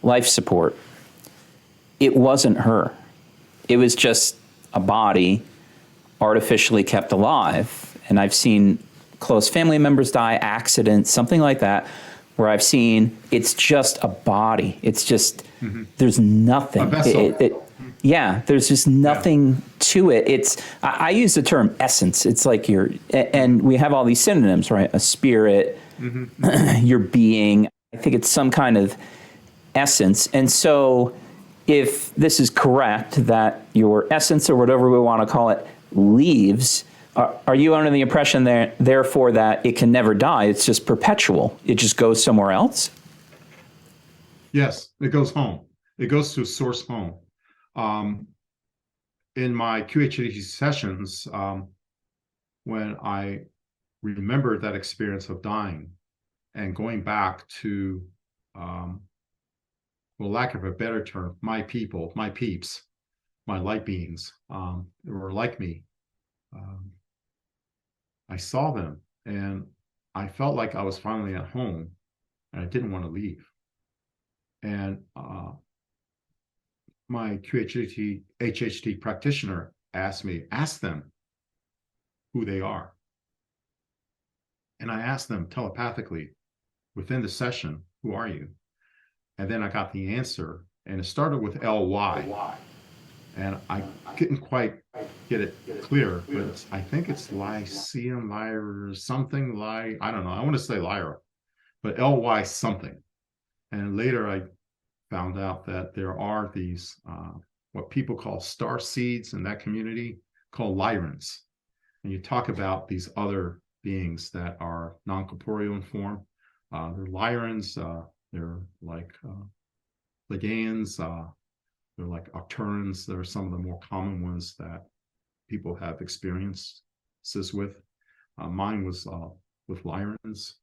life support. It wasn't her. It was just a body artificially kept alive. And I've seen close family members die, accidents, something like that, where I've seen it's just a body. It's just, there's a nothing. vessel. Yeah, there's just Yeah. nothing to it. I use the term essence. It's like and we have all these synonyms, right? A spirit, your being. I think it's some kind of essence. And so if this is correct, that your essence or whatever we want to call it leaves, are you under the impression that therefore that it can never die? It's just perpetual. It just goes somewhere else? Yes, it goes home. It goes to source home. Um, in my QHHT sessions, when I remembered that experience of dying and going back to, for lack of a better term, my people, my peeps, my light beings, that were like me, um, I saw them and I felt like I was finally at home and I didn't want to leave. And my HHT practitioner asked me, ask them who they are. And I asked them telepathically within the session, who are you? And then I got the answer, and it started with LY. And I couldn't quite get it clear, but I think it's Lyceum, Lyra, something, I don't know. I want to say Lyra, but LY something. And later I found out that there are these, what people call star seeds in that community called Lyrans. And you talk about these other beings that are non-corporeal in form. They're Lyrans, they're like Ligans, they're like Octurans. They're some of the more common ones that people have experiences with. Mine was with Lyrans.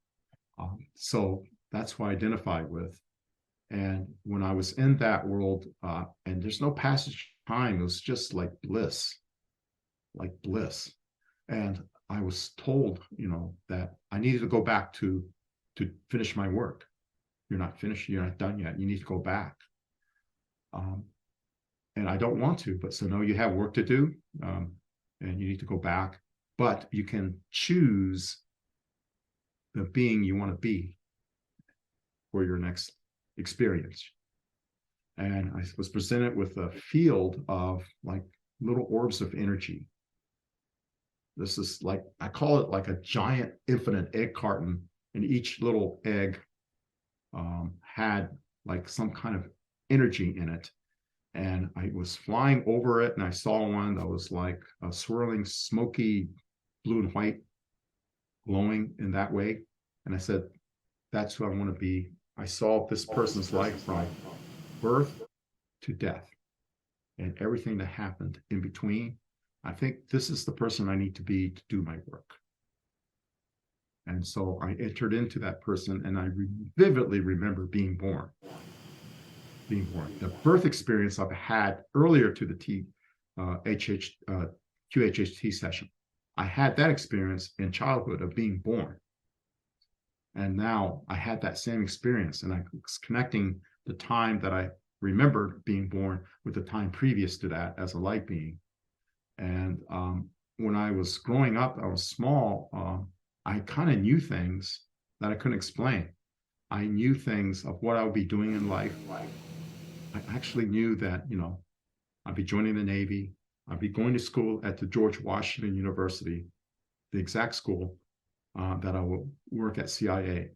So that's who I identified with. And when I was in that world, and there's no passage of time, it was just like bliss, like bliss. And I was told, that I needed to go back to finish my work. You're not finished. You're not done yet. You need to go back. And I don't want to, but so no, you have work to do, and you need to go back. But you can choose the being you want to be for your next experience. And I was presented with a field of like little orbs of energy. This is like, I call it like a giant infinite egg carton, and each little egg had like some kind of energy in it. And I was flying over it, and I saw one that was like a swirling, smoky blue and white, glowing in that way. And I said, that's who I want to be. I saw this person's life from birth to death and everything that happened in between. I think this is the person I need to be to do my work. And so I entered into that person, and I vividly remember being born. The birth experience I've had earlier to the QHHT session. I had that experience in childhood of being born. And now I had that same experience, and I was connecting the time that I remembered being born with the time previous to that as a light being. And when I was growing up, I was small, I kind of knew things that I couldn't explain. I knew things of what I would be doing in life. I actually knew that, I'd be joining the Navy. I'd be going to school at the George Washington University, the exact school that I will work at CIA.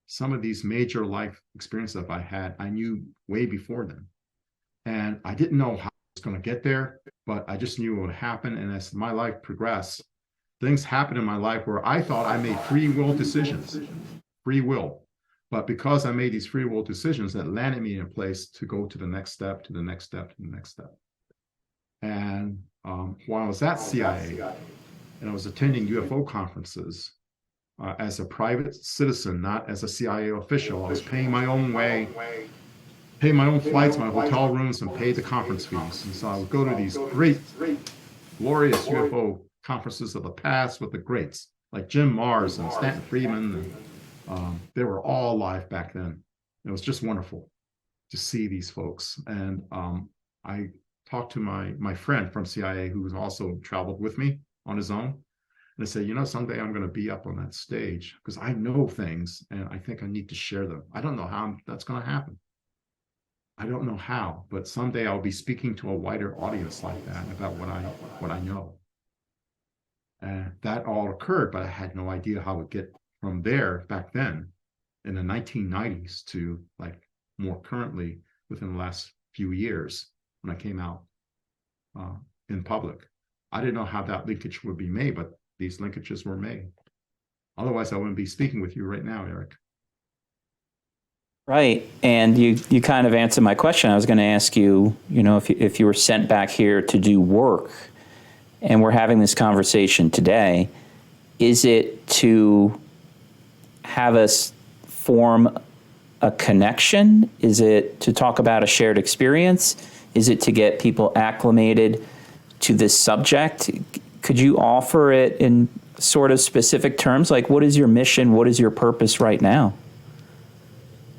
Some of these major life experiences I had, I knew way before them. And I didn't know how I was going to get there, but I just knew it would happen. And as my life progressed, things happened in my life where I thought I made free will decisions, free will. But because I made these free will decisions, that landed me in a place to go to the next step, to the next step, to the next step. And while I was at CIA and I was attending UFO conferences as a private citizen, not as a CIA official, I was paying my own way. pay my own flights, my hotel rooms, and pay the conference fees. And so I would go to these great, glorious UFO conferences of the past with the greats like Jim Mars and Stanton Friedman. And, they were all alive back then. It was just wonderful to see these folks. And I talked to my friend from CIA who was also traveled with me on his own. And I said, someday I'm going to be up on that stage because I know things and I think I need to share them. I don't know how that's going to happen. I don't know how, but someday I'll be speaking to a wider audience like that about what I know. And that all occurred, but I had no idea how to get from there back then in the 1990s to like more currently within the last few years when I came out in public. I didn't know how that linkage would be made, but these linkages were made. Otherwise, I wouldn't be speaking with you right now, Eric. Right, and you kind of answered my question. I was going to ask you, if you were sent back here to do work, and we're having this conversation today, is it to have us form a connection? Is it to talk about a shared experience? Is it to get people acclimated to this subject? Could you offer it in sort of specific terms? Like, what is your mission? What is your purpose right now?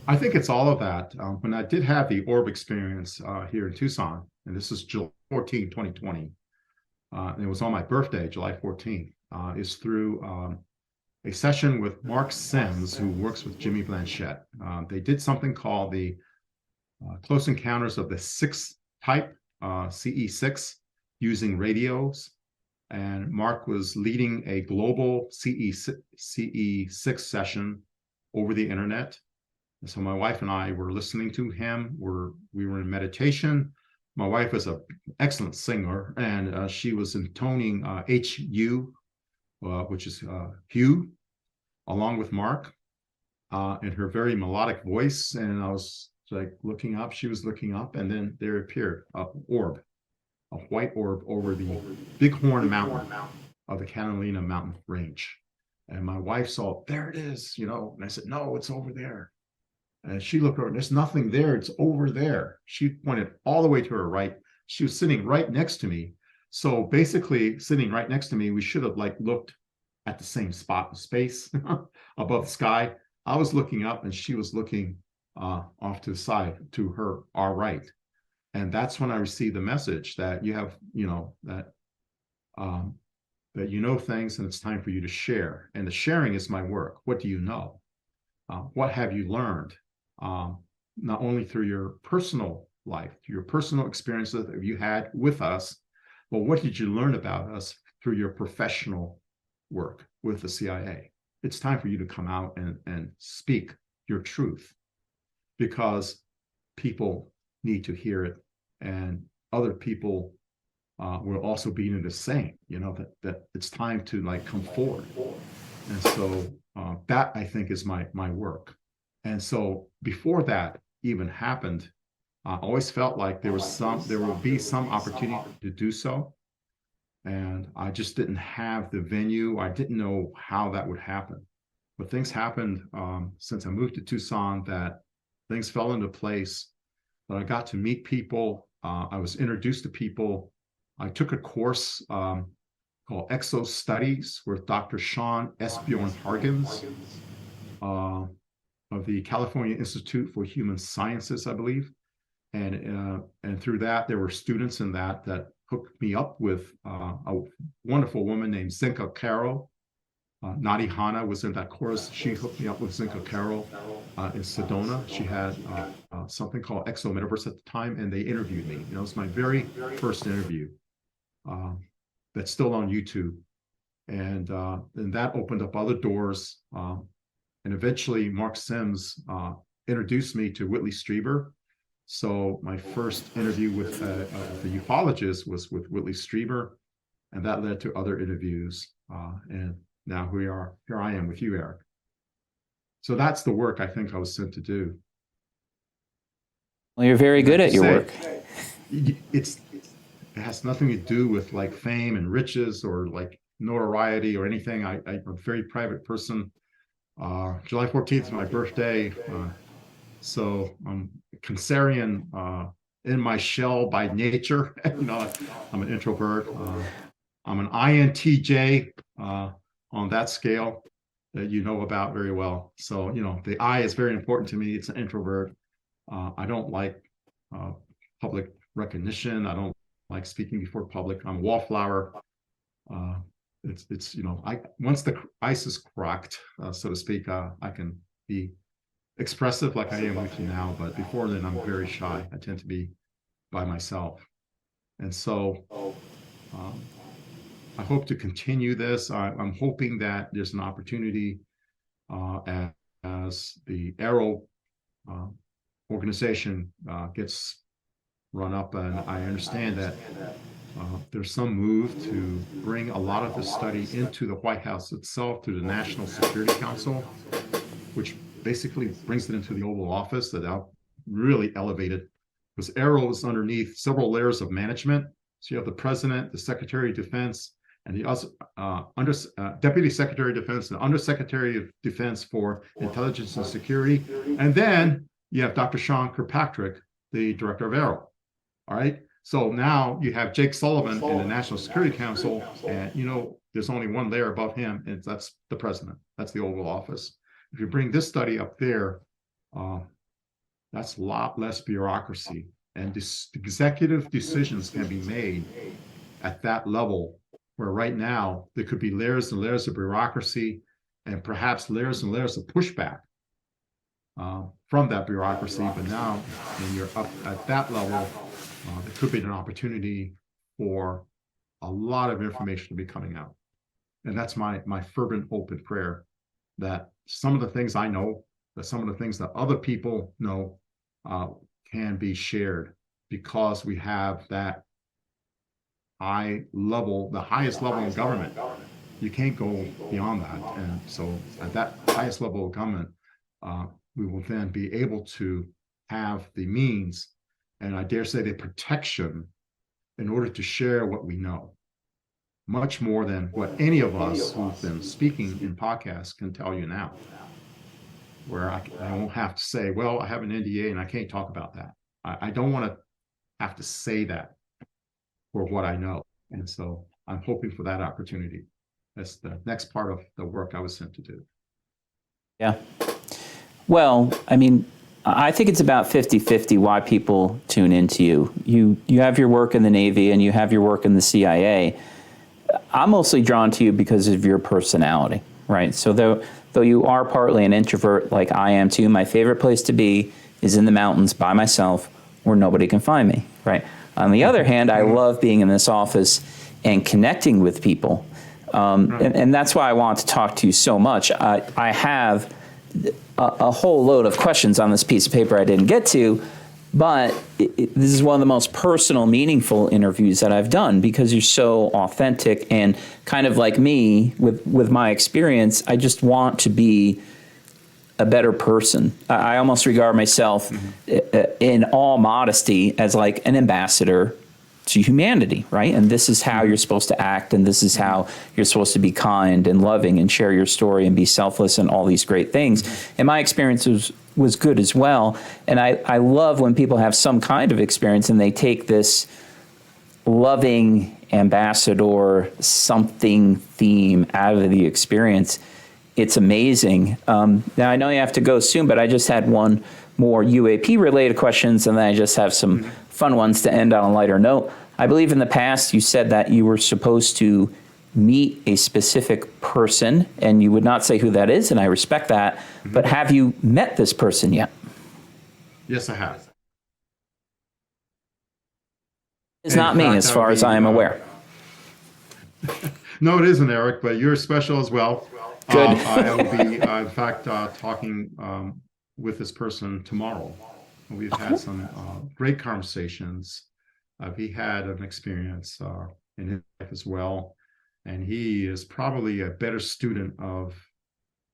I think it's all of that. When I did have the orb experience here in Tucson, and this is July 14, 2020, and it was on my birthday, July 14th, is through a session with Mark Sims, who works with Jimmy Blanchette. They did something called the Close Encounters of the Sixth Type, CE6, using radios. And Mark was leading a global CE6 session over the internet. And so my wife and I were listening to him. We were in meditation. My wife is an excellent singer, and she was intoning HU, which is Hugh, along with Mark, in her very melodic voice. And I was like looking up, she was looking up, and then there appeared an orb, a white orb over the Bighorn Mountain of the Catalina Mountain Range. And my wife saw, there it is, and I said, no, it's over there. And she looked over, there's nothing there, it's over there. She pointed all the way to her right. She was sitting right next to me. So basically, sitting right next to me, we should have looked at the same spot in space above the sky. I was looking up and she was looking off to the side to our right. And that's when I received the message that you have, that things and it's time for you to share. And the sharing is my work. What do you know? What have you learned? Not only through your personal life, your personal experiences that you had with us, but what did you learn about us through your professional work with the CIA? It's time for you to come out and speak your truth, because people need to hear it, and other people will also be in the same, that it's time to come forward. And so that, I think, is my work. And so before that even happened, I always felt like there would be some opportunity to do so. And I just didn't have the venue. I didn't know how that would happen. But things happened since I moved to Tucson, that things fell into place, that I got to meet people. I was introduced to people. I took a course called Exo Studies with Dr. Sean Esbjorn Hargens of the California Institute for Human Sciences, I believe. And through that, there were students in that hooked me up with a wonderful woman named Zinka Carroll. Nadi Hanna was in that course. She hooked me up with Zinka Carroll in Sedona. She had something called Exo Metaverse at the time, and they interviewed me. It was my very first interview that's still on YouTube. And that opened up other doors. And eventually, Mark Sims introduced me to Whitley Strieber. So my first interview with the ufologist was with Whitley Strieber, and that led to other interviews. And now here I am with you, Eric. So that's the work I think I was sent to do. Well, you're very good at your work. It has nothing to do with fame and riches or notoriety or anything. I'm a very private person. July 14th is my birthday. So I'm Cancerian in my shell by nature. I'm an introvert. I'm an INTJ on that scale that you know about very well. So, the I is very important to me. It's an introvert. I don't like public recognition. I don't like speaking before public. I'm a wallflower. Uh, once the ice is cracked, so to speak, I can be expressive like I am with you now. But before then, I'm very shy. I tend to be by myself. And so I hope to continue this. I'm hoping that there's an opportunity as the Aero organization gets run up, and I understand that there's some move to bring a lot of this study into the White House itself through the National Security Council, which basically brings it into the Oval Office, that I'll really elevate it, because Aero is underneath several layers of management. So you have the President, the Secretary of Defense, and the Deputy Secretary of Defense and Undersecretary of Defense for Intelligence and Security. And then you have Dr. Sean Kirkpatrick, the Director of Aero. All right. So now you have Jake Sullivan in the National Security Council, and there's only one layer above him, and that's the President. That's the Oval Office. If you bring this study up there, that's a lot less bureaucracy, and executive decisions can be made at that level, where right now there could be layers and layers of bureaucracy and perhaps layers and layers of pushback from that bureaucracy. But now, when you're up at that level, there could be an opportunity for a lot of information to be coming out. And that's my fervent hope and prayer, that some of the things I know, that some of the things that other people know can be shared, because we have that high level, the highest level of government. You can't go beyond that. And so at that highest level of government, we will then be able to have the means, and I dare say the protection, in order to share what we know, much more than what any of us who've been speaking in podcasts can tell you now, where I won't have to say, well, I have an NDA and I can't talk about that. I don't want to have to say that for what I know. And so I'm hoping for that opportunity. That's the next part of the work I was sent to do. Yeah. Well, I mean, I think it's about 50-50 why people tune into you. You have your work in the Navy and you have your work in the CIA. I'm mostly drawn to you because of your personality, right? So though you are partly an introvert like I am too, my favorite place to be is in the mountains by myself where nobody can find me, right? On the other hand, I love being in this office and connecting with people. And that's why I want to talk to you so much. I have a whole load of questions on this piece of paper I didn't get to, but this is one of the most personal, meaningful interviews that I've done, because you're so authentic and kind of like me with my experience. I just want to be a better person. I almost regard myself in all modesty as like an ambassador to humanity, right? And this is how you're supposed to act, and this is how you're supposed to be kind and loving and share your story and be selfless and all these great things. And my experience was good as well. And I love when people have some kind of experience and they take this loving ambassador something theme out of the experience. It's amazing. Now, I know you have to go soon, but I just had one more UAP-related questions, and then I just have some fun ones to end on a lighter note. I believe in the past you said that you were supposed to meet a specific person, and you would not say who that is, and I respect that. But have you met this person yet? Yes, I have. It's not me, as far as I am aware. No, it isn't, Eric, but you're special as well. Good. I will be, in fact, talking with this person tomorrow. We've had some great conversations. He had an experience in his life as well, and he is probably a better student of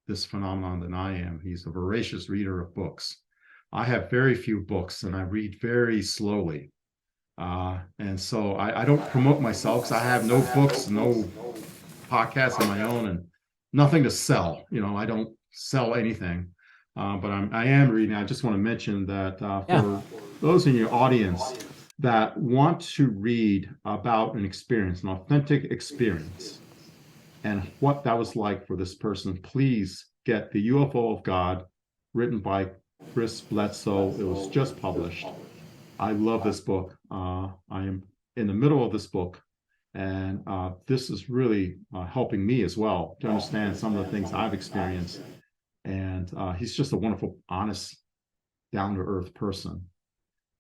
this phenomenon than I am. He's a voracious reader of books. I have very few books, and I read very slowly. And so I don't promote myself, because I have no books, no podcasts of my own, and nothing to sell. I don't sell anything. but I am reading. I just want to mention that Yeah. for those in your audience that want to read about an experience, an authentic experience, and what that was like for this person, please get The UFO of God, written by Chris Bledsoe. It was just published. I love this book. I am in the middle of this book, and this is really helping me as well to understand some of the things I've experienced. And he's just a wonderful, honest, down-to-earth person.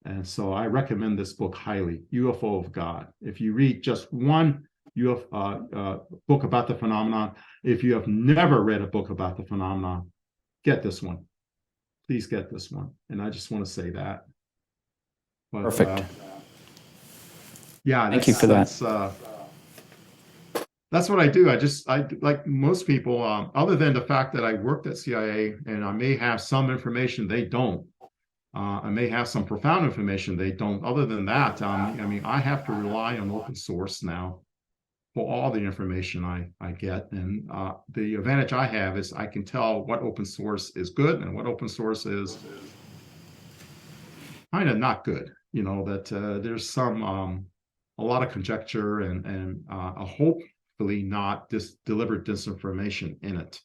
And so I recommend this book highly, UFO of God. If you read just one book about the phenomenon, if you have never read a book about the phenomenon, get this one. Please get this one. And I just want to say that. But, Perfect. Yeah, thank you for that. That's what I do. I like most people, other than the fact that I worked at CIA and I may have some information they don't. I may have some profound information they don't. Other than that, I mean, I have to rely on open source now for all the information I get. And the advantage I have is I can tell what open source is good and what open source is kind of not good. You know, that there's a lot of conjecture and hopefully not delivered disinformation in it.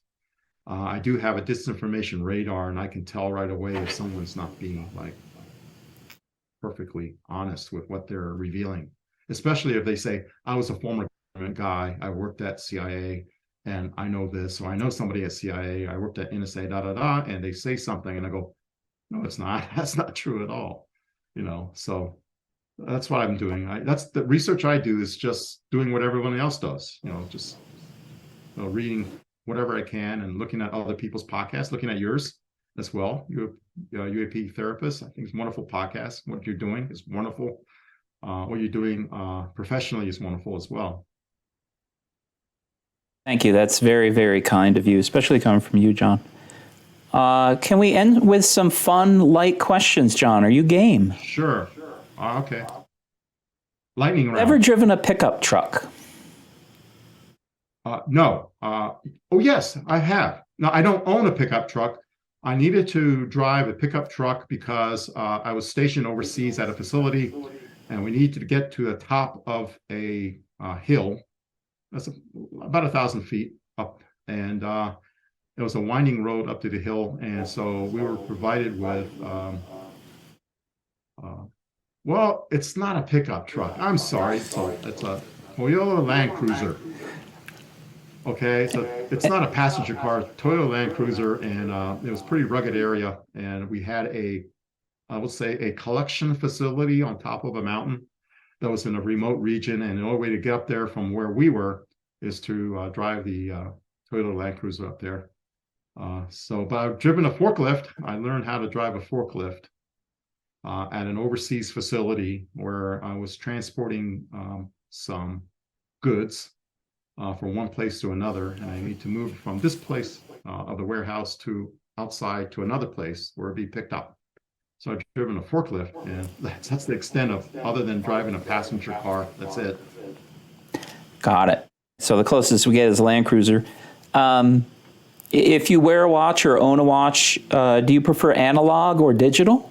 I do have a disinformation radar, and I can tell right away if someone's not being like perfectly honest with what they're revealing, especially if they say, I was a former government guy, I worked at CIA, and I know this, or I know somebody at CIA, I worked at NSA, and they say something, and I go, no, it's not. That's not true at all. You know, so that's what I'm doing. That's the research I do, is just doing what everyone else does, you know, just reading whatever I can and looking at other people's podcasts, looking at yours as well. UAP Therapist, I think it's a wonderful podcast. What you're doing is wonderful. What you're doing professionally is wonderful as well. Thank you. That's very, very kind of you, especially coming from you, John. Can we end with some fun, light questions, John? Are you game? Sure. Okay. Lightning round. Ever driven a pickup truck? No. Oh, yes, I have. No, I don't own a pickup truck. I needed to drive a pickup truck because I was stationed overseas at a facility, and we needed to get to the top of a hill. That's about 1,000 feet up, and it was a winding road up to the hill, and so we were provided with. Well, it's not a pickup truck. I'm sorry. It's a Toyota Land Cruiser. Okay, so it's not a passenger car, Toyota Land Cruiser, and it was a pretty rugged area. And we had I would say, a collection facility on top of a mountain that was in a remote region. And the only way to get up there from where we were is to drive the Toyota Land Cruiser up there. But I've driven a forklift. I learned how to drive a forklift at an overseas facility where I was transporting some goods from one place to another, and I need to move from this place of the warehouse to outside to another place where it'd be picked up. So I've driven a forklift, and that's the extent of, other than driving a passenger car, that's it. Got it. So the closest we get is Land Cruiser. If you wear a watch or own a watch, do you prefer analog or digital?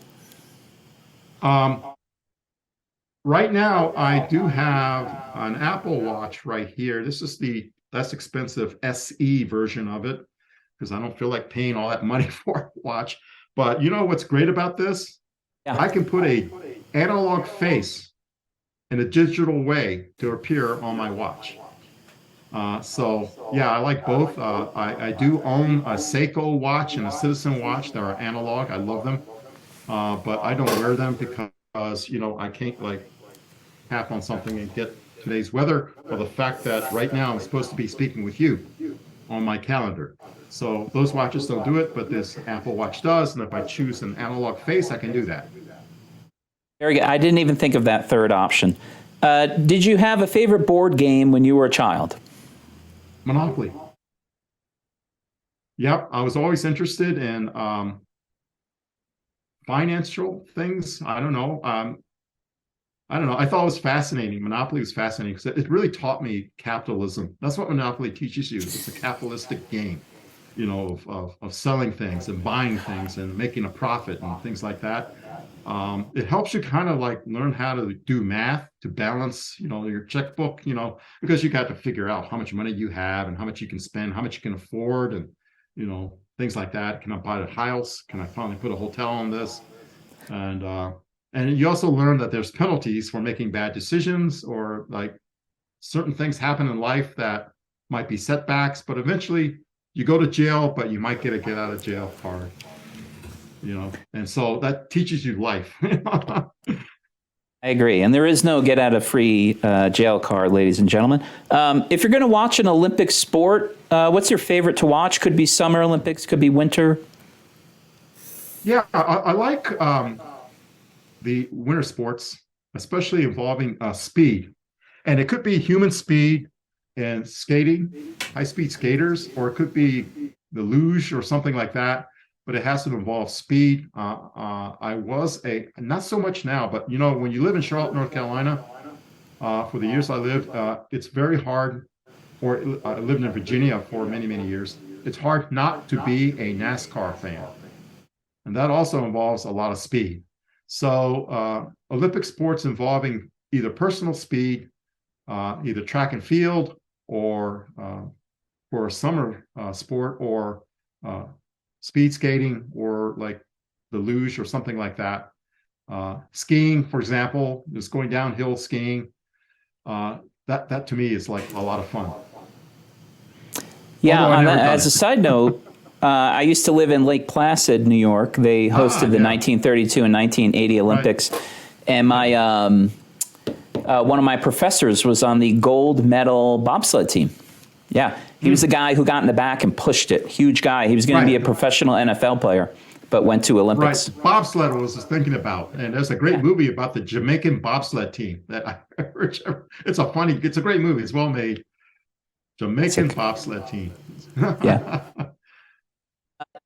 Right now, I do have an Apple Watch right here. This is the less expensive SE version of it, because I don't feel like paying all that money for a watch. But you know what's great about this? Yeah. I can put a analog face in a digital way to appear on my watch. So yeah, I like both. I do own a Seiko watch and a Citizen watch that are analog. I love them, but I don't wear them because, you know, I can't like tap on something and get today's weather, or the fact that right now I'm supposed to be speaking with you on my calendar. So those watches don't do it, but this Apple Watch does. And if I choose an analog face, I can do that. Very good. I didn't even think of that third option. Did you have a favorite board game when you were a child? Monopoly. Yep, I was always interested in financial things. I don't know. I thought it was fascinating. Monopoly was fascinating because it really taught me capitalism. That's what Monopoly teaches you. It's a capitalistic game. of selling things and buying things and making a profit and things like that. It helps you kind of like learn how to do math to balance, your checkbook, because you got to figure out how much money you have and how much you can spend, how much you can afford, and things like that. Can I buy a house? Can I finally put a hotel on this? And and you also learn that there's penalties for making bad decisions, or like certain things happen in life that might be setbacks, but eventually you go to jail, but you might get out of jail card, and so that teaches you life. I agree. And there is no get out of free jail card, ladies and gentlemen. If you're going to watch an Olympic sport, what's your favorite to watch? Could be Summer Olympics, could be winter. Yeah, I like the winter sports, especially involving speed. And it could be human speed and skating, high speed skaters, or it could be the luge or something like that. But it has to involve speed. I was not so much now, but when you live in Charlotte, North Carolina, for the years I lived, it's very hard, or I lived in Virginia for many, many years. It's hard not to be a NASCAR fan. And that also involves a lot of speed. So Olympic sports involving either personal speed, either track and field, or for a summer sport, or speed skating, or like the luge or something like that. Skiing, for example, just going downhill skiing. That to me is like a lot of fun. Yeah, Although I've never done as a it. side note, I used to live in Lake Placid, New York. They hosted the Yeah. 1932 and 1980 Right. Olympics, and my one of my professors was on the gold medal bobsled team. Yeah, he was the guy who got in the back and pushed it. Huge guy. He was going to be a Right. professional NFL player, but went to Right. Olympics. Bobsled I was just thinking about. And there's a great movie about the Jamaican bobsled team that I heard. It's a great movie. It's well made. Jamaican Sick. bobsled team. Yeah.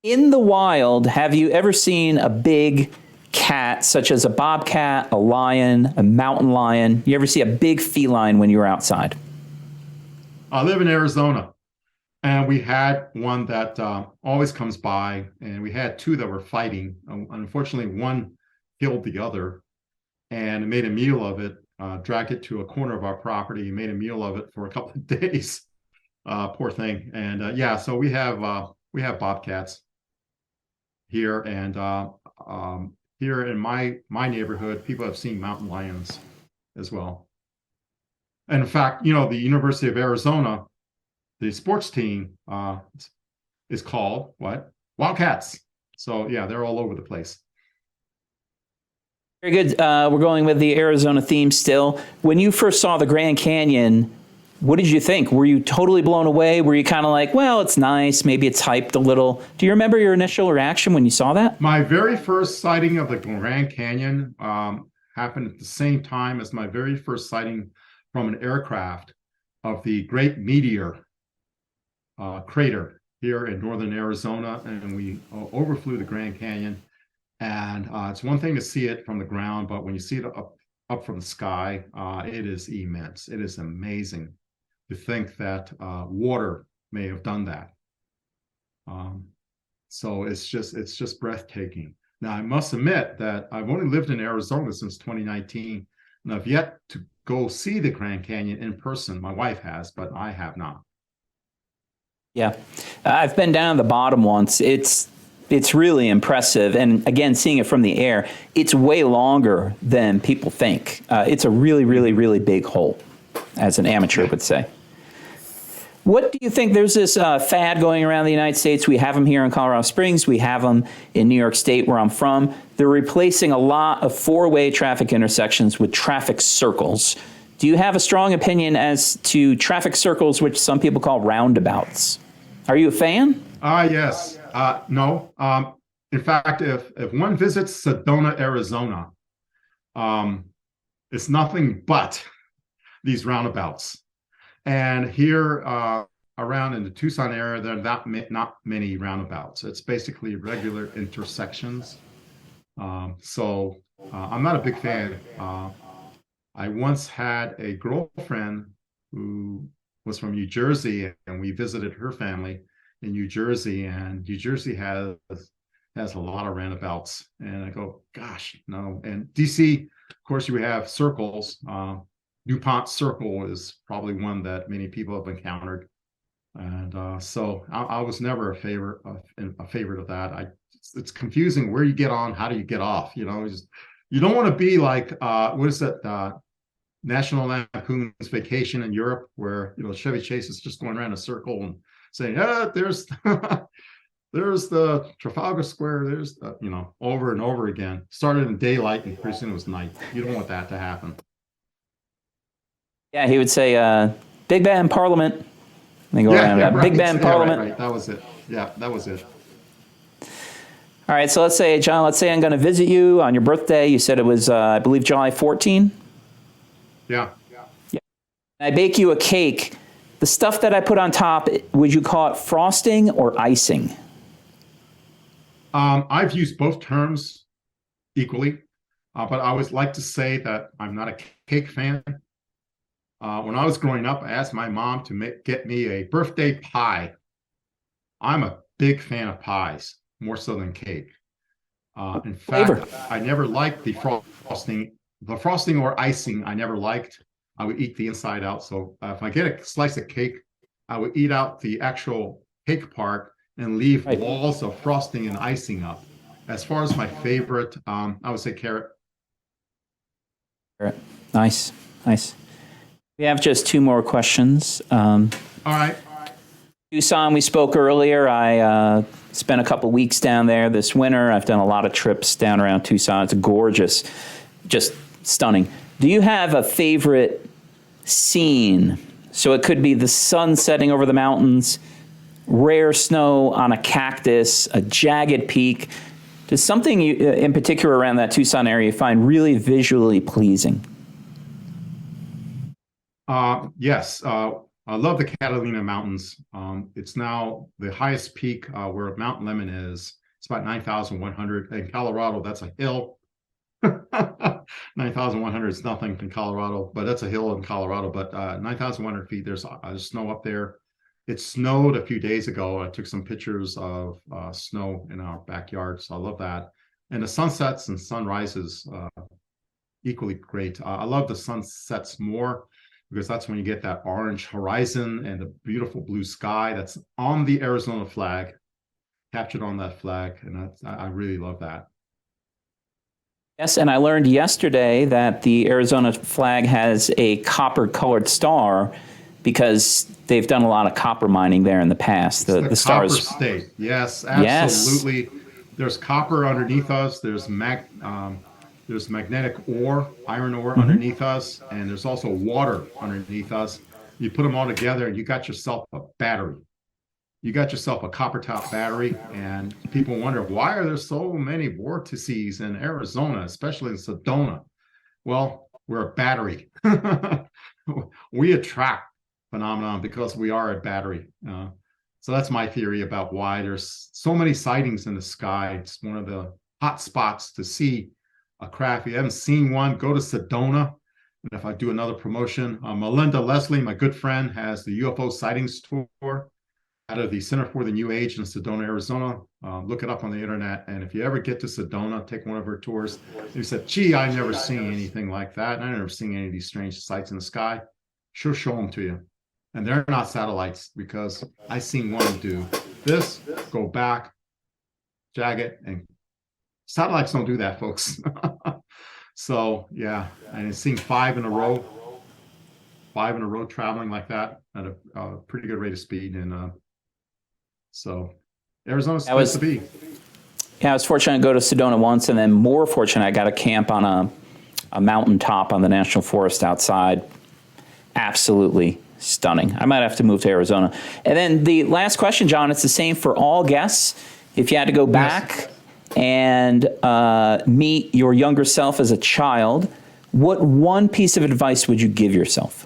In the wild, have you ever seen a big cat, such as a bobcat, a lion, a mountain lion? You ever see a big feline when you were outside? I live in Arizona, and we had one that always comes by, and we had two that were fighting. Unfortunately, one killed the other and made a meal of it, dragged it to a corner of our property, made a meal of it for a couple of days. Poor thing. And yeah, so we have bobcats here, and here in my neighborhood, people have seen mountain lions as well. And in fact, the University of Arizona, the sports team is called what? Wildcats. So yeah, they're all over the place. Very good. We're going with the Arizona theme still. When you first saw the Grand Canyon, what did you think? Were you totally blown away? Were you kind of like, well, it's nice, maybe it's hyped a little? Do you remember your initial reaction when you saw that? My very first sighting of the Grand Canyon happened at the same time as my very first sighting from an aircraft of the Great Meteor crater here in northern Arizona, and we overflew the Grand Canyon. And it's one thing to see it from the ground, but when you see it up from the sky, it is immense. It is amazing to think that water may have done that. So it's just breathtaking. Now, I must admit that I've only lived in Arizona since 2019, and I've yet to go see the Grand Canyon in person. My wife has, but I have not. Yeah, I've been down at the bottom once. It's really impressive, and again, seeing it from the air, it's way longer than people think. It's a really, really, really big hole, as an amateur would say. What do you think? There's this fad going around the United States. We have them here in Colorado Springs. We have them in New York State, where I'm from. They're replacing a lot of four-way traffic intersections with traffic circles. Do you have a strong opinion as to traffic circles, which some people call roundabouts? Are you a fan? Yes. No. In fact, if one visits Sedona, Arizona, it's nothing but these roundabouts. And here around in the Tucson area, there are not many roundabouts. It's basically regular intersections. So I'm not a big fan. I once had a girlfriend who was from New Jersey, and we visited her family. in New Jersey, and New Jersey has a lot of roundabouts. And I go, gosh, no. And DC, of course, you have circles. DuPont Circle is probably one that many people have encountered. And so I was never a favorite of that. It's confusing where you get on, how do you get off? You don't want to be like what is it? National Lampoon's Vacation in Europe, where Chevy Chase is just going around a circle and saying, there's there's the Trafalgar Square, there's over and over again. Started in daylight and pretty soon it was night. You don't want that to happen. Yeah, he would say, Big Band Parliament. They go around that. Right. Big Band Parliament. Right. That was it. Yeah, that was it. All right, so let's say, John, I'm going to visit you on your birthday. You said it was, I believe, July 14? Yeah. I bake you a cake. The stuff that I put on top, would you call it frosting or icing? I've used both terms equally, but I always like to say that I'm not a cake fan. When I was growing up, I asked my mom to get me a birthday pie. I'm a big fan of pies, more so than cake. In fact, I never liked the frosting or icing. I never liked. I would eat the inside out. So if I get a slice of cake, I would eat out the actual cake part and leave walls of frosting and icing up. As far as my favorite, I would say carrot. Carrot. Nice. We have just two more questions. All right. Tucson, we spoke earlier. I spent a couple weeks down there this winter. I've done a lot of trips down around Tucson. It's gorgeous, just stunning. Do you have a favorite scene? So it could be the sun setting over the mountains, rare snow on a cactus, a jagged peak. Just something in particular around that Tucson area you find really visually pleasing? Yes. I love the Catalina Mountains. It's now the highest peak where Mount Lemmon is. It's about 9,100. In Colorado, that's a hill. 9,100 is nothing in Colorado, but that's a hill in Colorado. But 9,100 feet, there's snow up there. It snowed a few days ago. I took some pictures of snow in our backyard, so I love that. And the sunsets and sunrises, equally great. I love the sunsets more because that's when you get that orange horizon and the beautiful blue sky that's on the Arizona flag, captured on that flag, and I really love that. Yes, and I learned yesterday that the Arizona flag has a copper-colored star because they've done a lot of copper mining there in the past. The stars. Copper state. Yes, absolutely. Yes. There's copper underneath us. There's magnetic ore, iron ore underneath us, and there's also water underneath us. You put them all together, and you got yourself a battery. You got yourself a copper top battery, and people wonder, why are there so many vortices in Arizona, especially in Sedona? Well, we're a battery. We attract phenomenon because we are a battery. So that's my theory about why there's so many sightings in the sky. It's one of the hot spots to see a craft. If you haven't seen one, go to Sedona. And if I do another promotion, Melinda Leslie, my good friend, has the UFO sightings tour out of the Center for the New Age in Sedona, Arizona. Look it up on the internet. And if you ever get to Sedona, take one of her tours. You said, gee, I've never seen anything like that. And I've never seen any of these strange sights in the sky. She'll show them to you. And they're not satellites, because I seen one do this, go back, jag it, and satellites don't do that, folks. So yeah, and it's seen five in a row traveling like that at a pretty good rate of speed. And so Arizona's the place to be. Yeah, I was fortunate to go to Sedona once, and then more fortunate, I got to camp on a mountaintop on the national forest outside. Absolutely stunning. I might have to move to Arizona. And then the last question, John, it's the same for all guests. If you had to go back and meet your younger self as a child, what one piece of advice would you give yourself?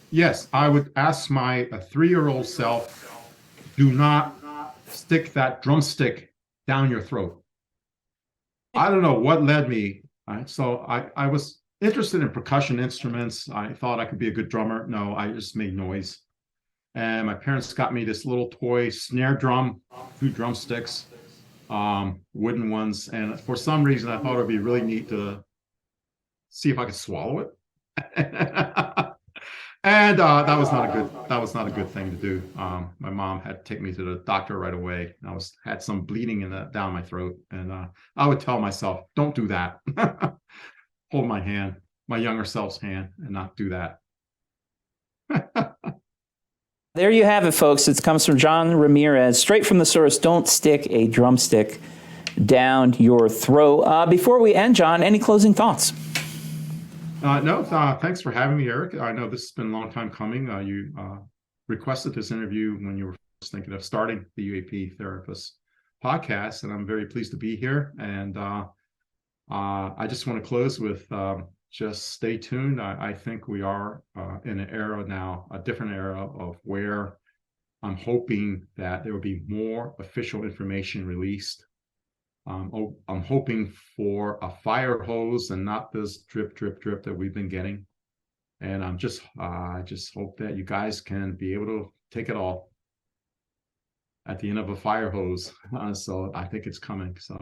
Yes, I would ask my 3-year-old self, do not stick that drumstick down your throat. I don't know what led me. So I was interested in percussion instruments. I thought I could be a good drummer. No, I just made noise. and my parents got me this little toy snare drum, 2 drumsticks, wooden ones. And for some reason, I thought it'd be really neat to see if I could swallow it. And that was not a good thing to do. My mom had to take me to the doctor right away. I had some bleeding down my throat, and I would tell myself, "Don't do that." Hold my hand, my younger self's hand, and not do that. There you have it, folks. It comes from John Ramirez, straight from the source. Don't stick a drumstick down your throat. Before we end, John, any closing thoughts? No, thanks for having me, Eric. I know this has been a long time coming. You requested this interview when you were first thinking of starting the UAP Therapist podcast, and I'm very pleased to be here. And I just want to close with just stay tuned. I think we are in an era now, a different era of where I'm hoping that there will be more official information released. I'm hoping for a fire hose and not this drip, drip, drip that we've been getting. And I just hope that you guys can be able to take it all at the end of a fire hose. So I think it's coming. So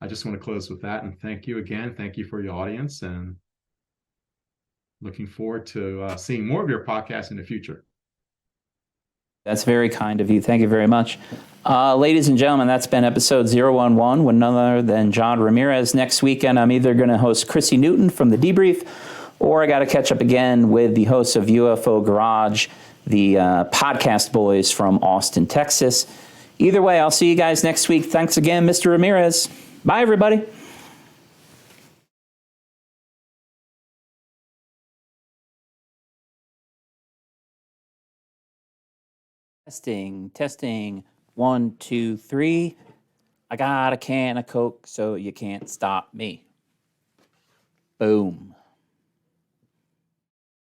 I just want to close with that, and thank you again. Thank you for your audience, and looking forward to seeing more of your podcasts in the future. That's very kind of you. Thank you very much. Ladies and gentlemen, that's been episode 011 with none other than John Ramirez. Next weekend, I'm either going to host Chrissy Newton from The Debrief, or I got to catch up again with the hosts of UFO Garage, the podcast boys from Austin, Texas. Either way, I'll see you guys next week. Thanks again, Mr. Ramirez. Bye, everybody. Testing. 1, 2, 3. I got a can of Coke, so you can't stop me. Boom.